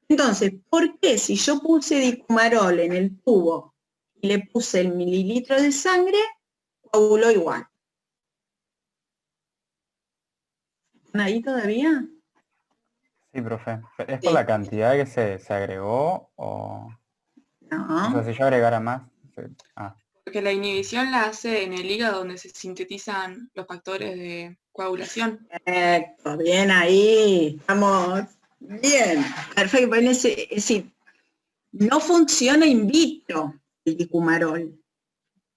Entonces, ¿por qué si yo puse dicumarol en el tubo y le puse el mililitro de sangre, coaguló igual? ¿Están ahí todavía? Sí, profe. ¿Es por la cantidad que se agregó o...? No. O sea, si yo agregara más... Porque la inhibición la hace en el hígado donde se sintetizan los factores de coagulación. Perfecto, bien ahí, estamos bien, perfecto. Es decir, no funciona in vitro el dicumarol.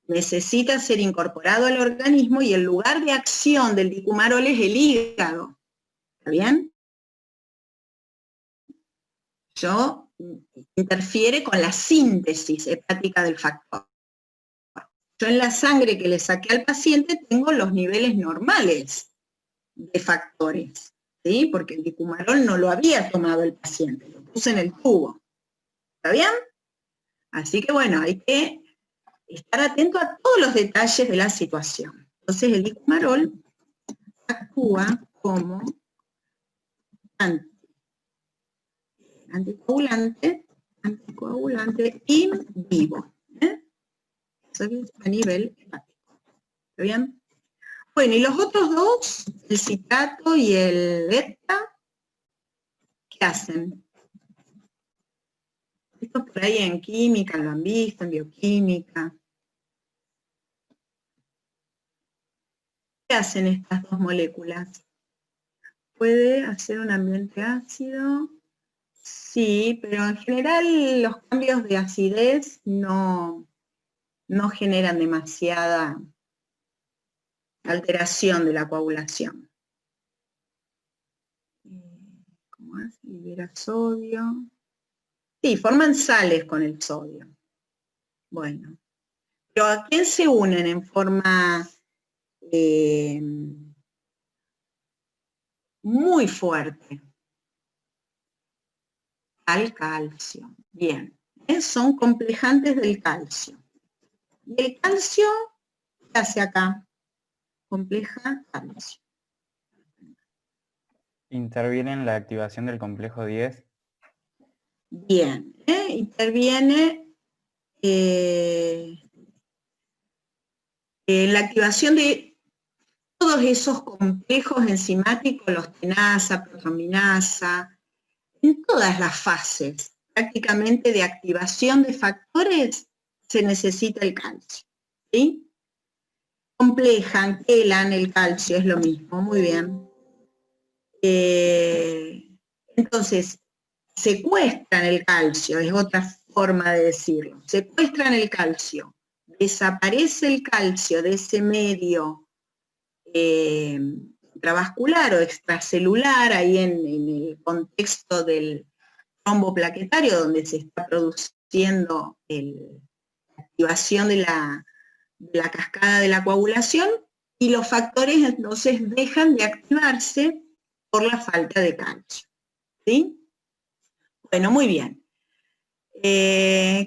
Necesita ser incorporado al organismo y el lugar de acción del dicumarol es el hígado. ¿Está bien? Interfiere con la síntesis hepática del factor. Yo en la sangre que le saqué al paciente tengo los niveles normales de factores, ¿sí? Porque el dicumarol no lo había tomado el paciente, lo puse en el tubo. ¿Está bien? Así que bueno, hay que estar atento a todos los detalles de la situación. Entonces el dicumarol actúa como anticoagulante in vivo. A nivel hepático. ¿Está bien? Bueno, y los otros dos, el citrato y el beta, ¿qué hacen? Esto por ahí en química lo han visto, en bioquímica. ¿Qué hacen estas dos moléculas? ¿Puede hacer un ambiente ácido? Sí, pero en general los cambios de acidez no generan demasiada alteración de la coagulación. ¿Cómo es? Libera sodio. Sí, forman sales con el sodio. Bueno. Pero ¿a quién se unen en forma muy fuerte? Al calcio. Bien. Son complejantes del calcio. Y el calcio, ¿qué hace acá? Compleja calcio. ¿Interviene en la activación del complejo 10? Bien, interviene en la activación de todos esos complejos enzimáticos, los tenasa, protrombinasa, en todas las fases, prácticamente de activación de factores, se necesita el calcio, ¿sí? Complejan, quelan el calcio, es lo mismo, muy bien. Entonces, secuestran el calcio, es otra forma de decirlo. Secuestran el calcio, desaparece el calcio de ese medio intravascular o extracelular, ahí en el contexto del trombo plaquetario, donde se está produciendo la activación de la cascada de la coagulación, y los factores entonces dejan de activarse por la falta de calcio. ¿Sí? Bueno, muy bien.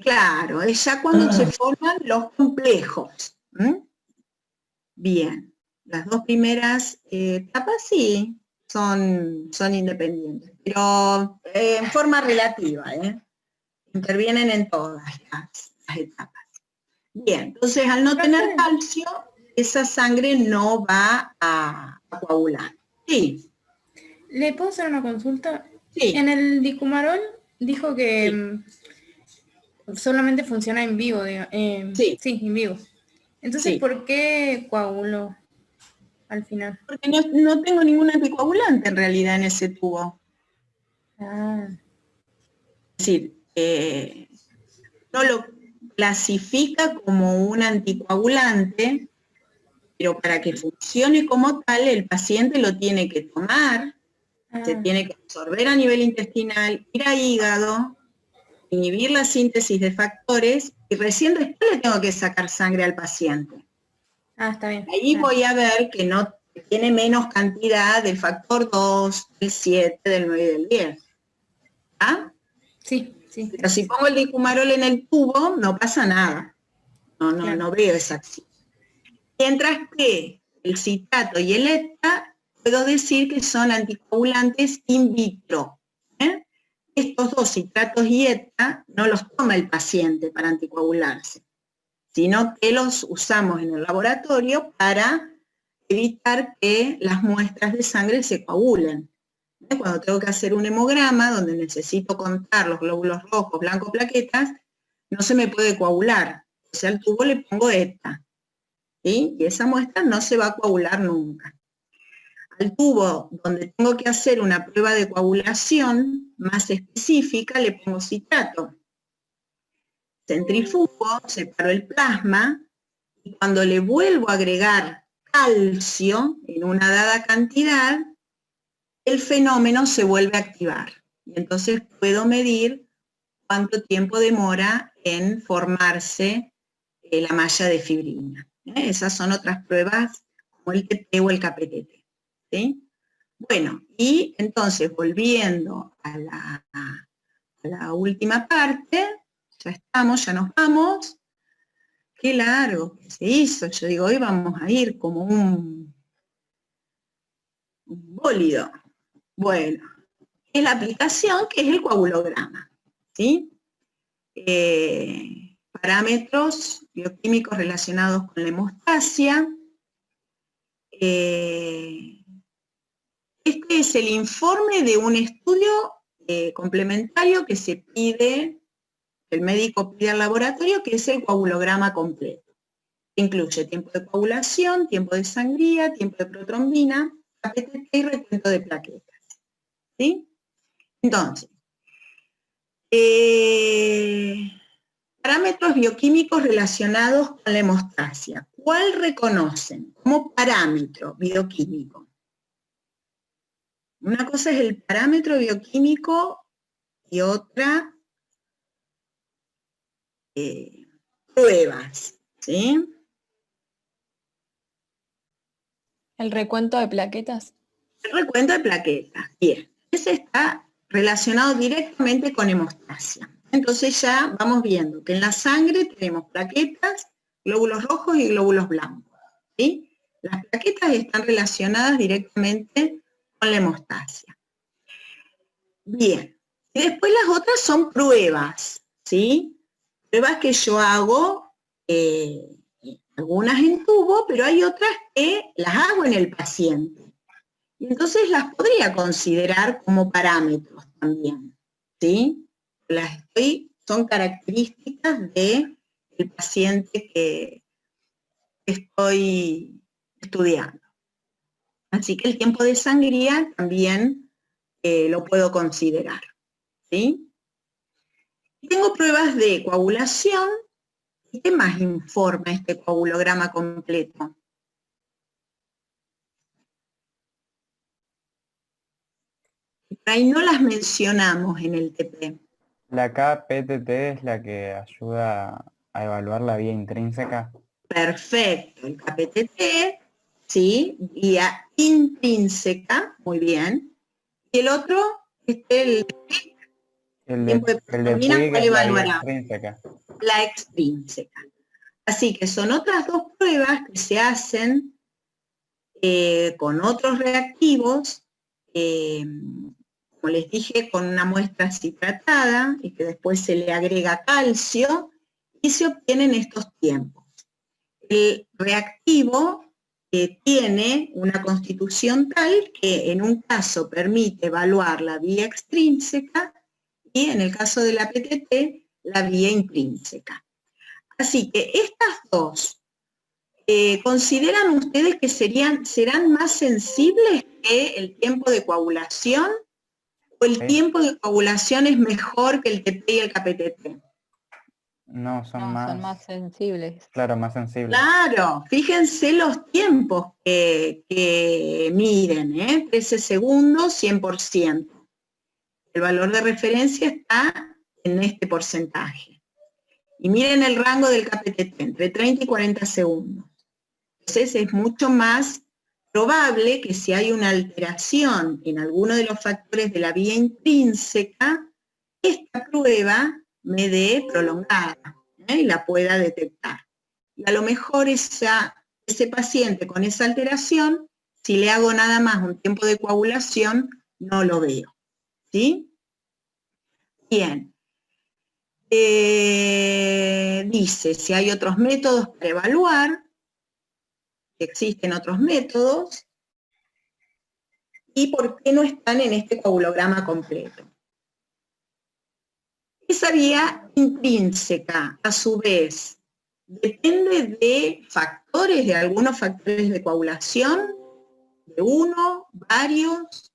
Claro, es ya cuando se forman los complejos. Bien. Las dos primeras etapas sí son independientes, pero en forma relativa, intervienen en todas las etapas. Bien, entonces al no tener calcio, esa sangre no va a coagular. Sí. ¿Le puedo hacer una consulta? Sí. En el dicumarol dijo que solamente funciona en vivo, digo. Sí, en vivo. Entonces, ¿por qué coaguló al final? Porque no tengo ningún anticoagulante en realidad en ese tubo. Es decir, no lo clasifica como un anticoagulante, pero para que funcione como tal, el paciente lo tiene que tomar, se tiene que absorber a nivel intestinal, ir a hígado, inhibir la síntesis de factores, y recién después le tengo que sacar sangre al paciente. Está bien. Ahí voy a ver que no tiene menos cantidad del factor 2, del 7, del 9 y del 10. ¿Ah? Sí, sí. Pero si pongo el dicumarol en el tubo, no pasa nada. No veo esa acción. Mientras que el citrato y el ETA, puedo decir que son anticoagulantes in vitro. Estos dos, citratos y ETA, no los toma el paciente para anticoagularse, sino que los usamos en el laboratorio para evitar que las muestras de sangre se coagulen. Cuando tengo que hacer un hemograma, donde necesito contar los glóbulos rojos, blancos, plaquetas, no se me puede coagular. O sea, al tubo le pongo ETA. ¿Sí? Y esa muestra no se va a coagular nunca. Al tubo donde tengo que hacer una prueba de coagulación más específica, le pongo citrato. Centrifugo, separo el plasma, y cuando le vuelvo a agregar calcio en una dada cantidad, el fenómeno se vuelve a activar. Y entonces puedo medir cuánto tiempo demora en formarse la malla de fibrina. Esas son otras pruebas como el TP o el KPTT. ¿Sí? Bueno, y entonces volviendo a la última parte, ya estamos, ya nos vamos. Qué largo que se hizo. Yo digo, hoy vamos a ir como un bólido. Bueno, es la aplicación que es el coagulograma. ¿Sí? Parámetros bioquímicos relacionados con la hemostasia. Este es el informe de un estudio complementario que se pide, el médico pide al laboratorio, que es el coagulograma completo. Incluye tiempo de coagulación, tiempo de sangría, tiempo de protrombina, KPTT y recuento de plaquetas. ¿Sí? Entonces, parámetros bioquímicos relacionados con la hemostasia. ¿Cuál reconocen como parámetro bioquímico? Una cosa es el parámetro bioquímico y otra pruebas, ¿sí? ¿El recuento de plaquetas? El recuento de plaquetas, bien. Ese está relacionado directamente con hemostasia. Entonces ya vamos viendo que en la sangre tenemos plaquetas, glóbulos rojos y glóbulos blancos, ¿sí? Las plaquetas están relacionadas directamente con la hemostasia. Bien, y después las otras son pruebas, ¿sí? Pruebas que yo hago, algunas en tubo, pero hay otras que las hago en el paciente. Y entonces las podría considerar como parámetros también, ¿sí? Son características del paciente que estoy estudiando. Así que el tiempo de sangría también lo puedo considerar, ¿sí? Y tengo pruebas de coagulación. ¿Y qué más informa este coagulograma completo? Por ahí no las mencionamos en el TP. La KPTT es la que ayuda a evaluar la vía intrínseca. Perfecto, el KPTT, sí, vía intrínseca, muy bien. Y el otro, el tiempo de protrombina, ¿cuál evaluará? Extrínseca. La extrínseca. Así que son otras dos pruebas que se hacen con otros reactivos, como les dije, con una muestra citratada y que después se le agrega calcio y se obtienen estos tiempos. El reactivo tiene una constitución tal que en un caso permite evaluar la vía extrínseca y en el caso de la PTT, la vía intrínseca. Así que estas dos, ¿consideran ustedes que serán más sensibles que el tiempo de coagulación? ¿O el tiempo de coagulación es mejor que el TP y el KPTT? No, son más sensibles. Claro, más sensibles. Claro, fíjense los tiempos que miden, 13 segundos, 100%. El valor de referencia está en este porcentaje. Y miren el rango del KPTT, entre 30 y 40 segundos. Entonces es mucho más probable que si hay una alteración en alguno de los factores de la vía intrínseca, esta prueba me dé prolongada y la pueda detectar. Y a lo mejor ese paciente con esa alteración, si le hago nada más un tiempo de coagulación, no lo veo. ¿Sí? Bien. Dice, si hay otros métodos para evaluar, existen otros métodos, y por qué no están en este coagulograma completo. Esa vía intrínseca, a su vez, depende de factores, de algunos factores de coagulación, de uno, varios.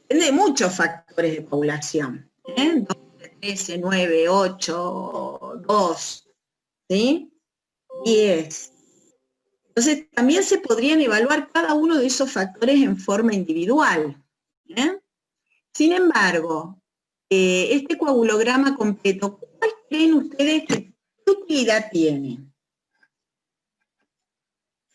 Depende de muchos factores de coagulación. 12, 13, 9, 8, 2, ¿sí? 10. Entonces, también se podrían evaluar cada uno de esos factores en forma individual. Sin embargo, este coagulograma completo, ¿cuál creen ustedes que qué utilidad tiene?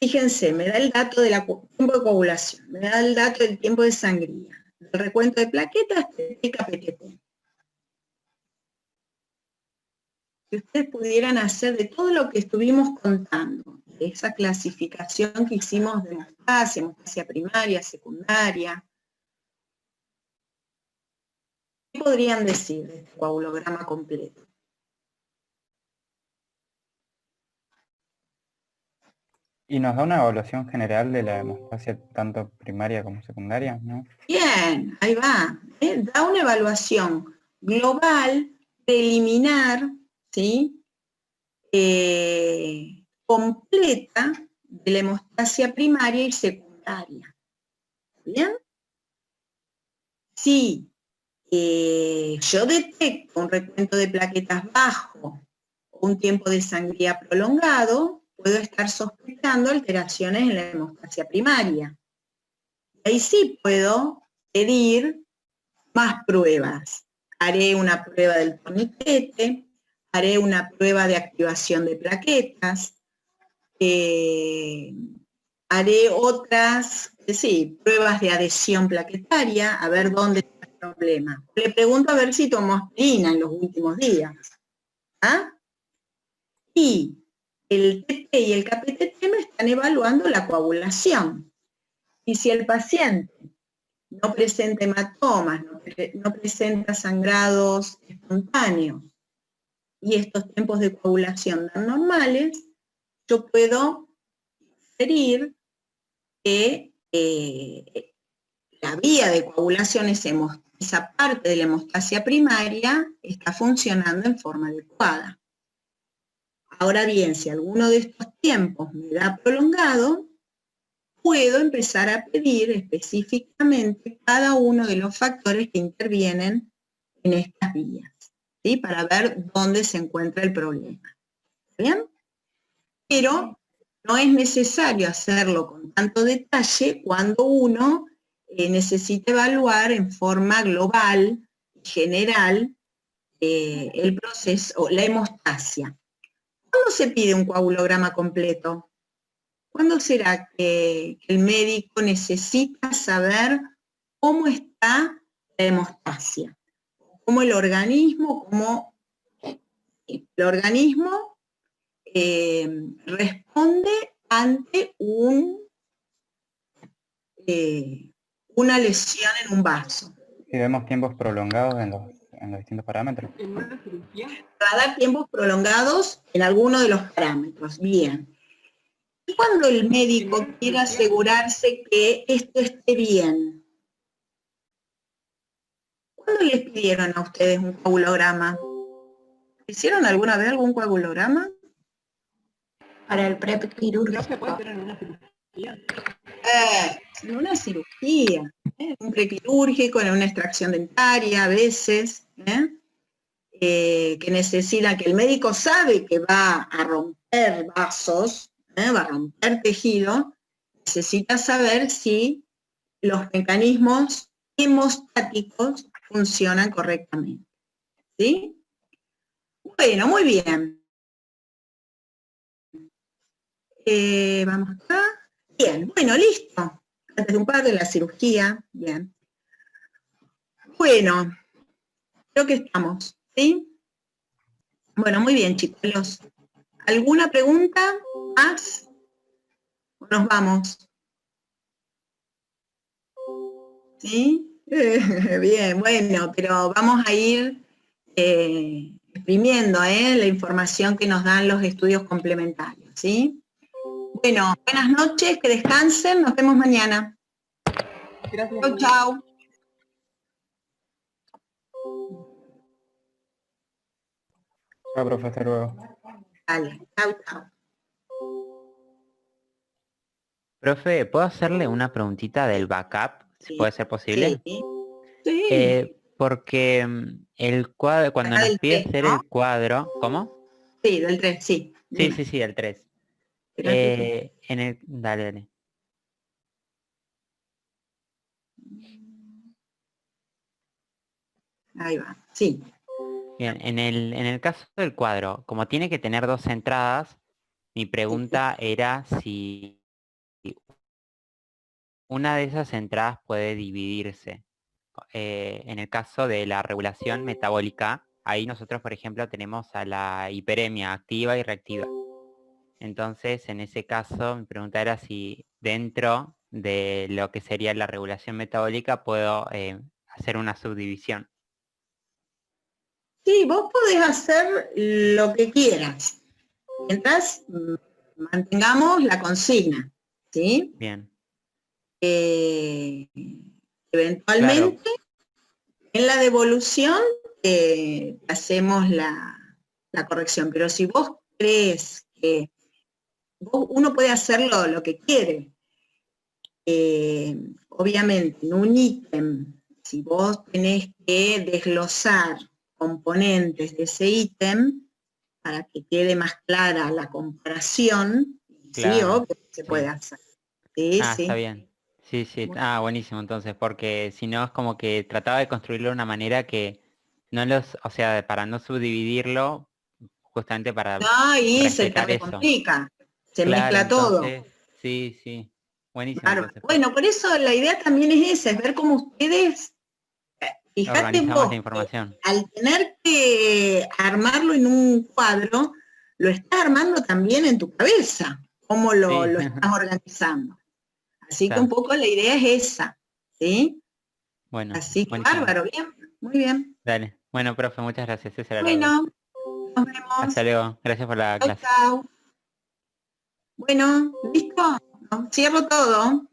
Fíjense, me da el dato del tiempo de coagulación, me da el dato del tiempo de sangría, del recuento de plaquetas y KPTT. Si ustedes pudieran hacer de todo lo que estuvimos contando, de esa clasificación que hicimos de hemostasia primaria, secundaria, ¿qué podrían decir de este coagulograma completo? Y nos da una evaluación general de la hemostasia tanto primaria como secundaria, ¿no? Bien, ahí va. Da una evaluación global, preliminar, ¿sí? Completa de la hemostasia primaria y secundaria. ¿Bien? Si yo detecto un recuento de plaquetas bajo o un tiempo de sangría prolongado, puedo estar sospechando alteraciones en la hemostasia primaria. Ahí sí puedo pedir más pruebas. Haré una prueba del torniquete, haré una prueba de activación de plaquetas, haré otras, pruebas de adhesión plaquetaria, a ver dónde está el problema. Le pregunto a ver si tomó aspirina en los últimos días. ¿Ah? Y el TT y el KPTT me están evaluando la coagulación. Y si el paciente no presenta hematomas, no presenta sangrados espontáneos, y estos tiempos de coagulación dan normales, yo puedo inferir que la vía de coagulación, esa parte de la hemostasia primaria, está funcionando en forma adecuada. Ahora bien, si alguno de estos tiempos me da prolongado, puedo empezar a pedir específicamente cada uno de los factores que intervienen en estas vías, ¿sí? Para ver dónde se encuentra el problema. ¿Bien? Pero no es necesario hacerlo con tanto detalle cuando uno necesita evaluar en forma global, general, el proceso, la hemostasia. ¿Cuándo se pide un coagulograma completo? ¿Cuándo será que el médico necesita saber cómo está la hemostasia? Cómo el organismo responde ante una lesión en un vaso. Si vemos tiempos prolongados en los distintos parámetros. Va a dar tiempos prolongados en alguno de los parámetros. Bien. Y cuando el médico quiera asegurarse que esto esté bien, ¿cuándo les pidieron a ustedes un coagulograma? ¿Hicieron alguna vez algún coagulograma? Para el prep quirúrgico. No se puede hacer en una cirugía. En una cirugía, en un prequirúrgico, en una extracción dentaria a veces, que necesita, que el médico sabe que va a romper vasos, va a romper tejido, necesita saber si los mecanismos hemostáticos funcionan correctamente. ¿Sí? Bueno, muy bien. Vamos acá. Bien, bueno, listo. Antes de un par de la cirugía. Bien. Bueno, creo que estamos, ¿sí? Bueno, muy bien, chicos. ¿Alguna pregunta más? ¿O nos vamos? ¿Sí? Bien, bueno, pero vamos a ir exprimiendo la información que nos dan los estudios complementarios, ¿sí? Bueno, buenas noches, que descansen, nos vemos mañana. Gracias. Chau, chau. Chao, profe, hasta luego. Vale, chau, chau. Profe, ¿puedo hacerle una preguntita del backup? Si puede ser posible. Sí. Sí. Porque el cuadro, cuando nos del pide 3, hacer ¿no? el cuadro, ¿cómo? Sí, del 3, sí. Sí, el 3. En el, dale. Ahí va, sí. Bien, en el caso del cuadro, como tiene que tener 2 entradas, mi pregunta era si una de esas entradas puede dividirse. En el caso de la regulación metabólica, ahí nosotros, por ejemplo, tenemos a la hiperemia activa y reactiva. Entonces, en ese caso, mi pregunta era si dentro de lo que sería la regulación metabólica puedo hacer una subdivisión. Sí, vos podés hacer lo que quieras, mientras mantengamos la consigna, ¿sí? Bien. Eventualmente, en la devolución hacemos la corrección, pero si vos crees que uno puede hacerlo lo que quiere, obviamente en un ítem, si vos tenés que desglosar componentes de ese ítem para que quede más clara la comparación, sí, Claro, obvio que se puede hacer. Sí, sí. está bien. Sí. Buenísimo entonces, porque si no es como que trataba de construirlo de una manera que no los, o sea, para no subdividirlo, justamente para No, y se respetar te eso. complica, se Claro, mezcla todo. entonces, sí. Buenísimo. Claro. Entonces, Bueno, por eso la idea también es esa, es ver cómo ustedes, fíjate organizamos vos, la información. al tener que armarlo en un cuadro, lo estás armando también en tu cabeza, cómo lo estás organizando. Así que un poco la idea es esa, ¿sí? Bueno, Así que buenísimo. bárbaro, bien, muy bien. Dale. Bueno, profe, muchas gracias. Esa era la duda. Bueno, nos vemos. Hasta luego. Gracias por la Chau, clase. chau. Bueno, ¿listo? Cierro todo.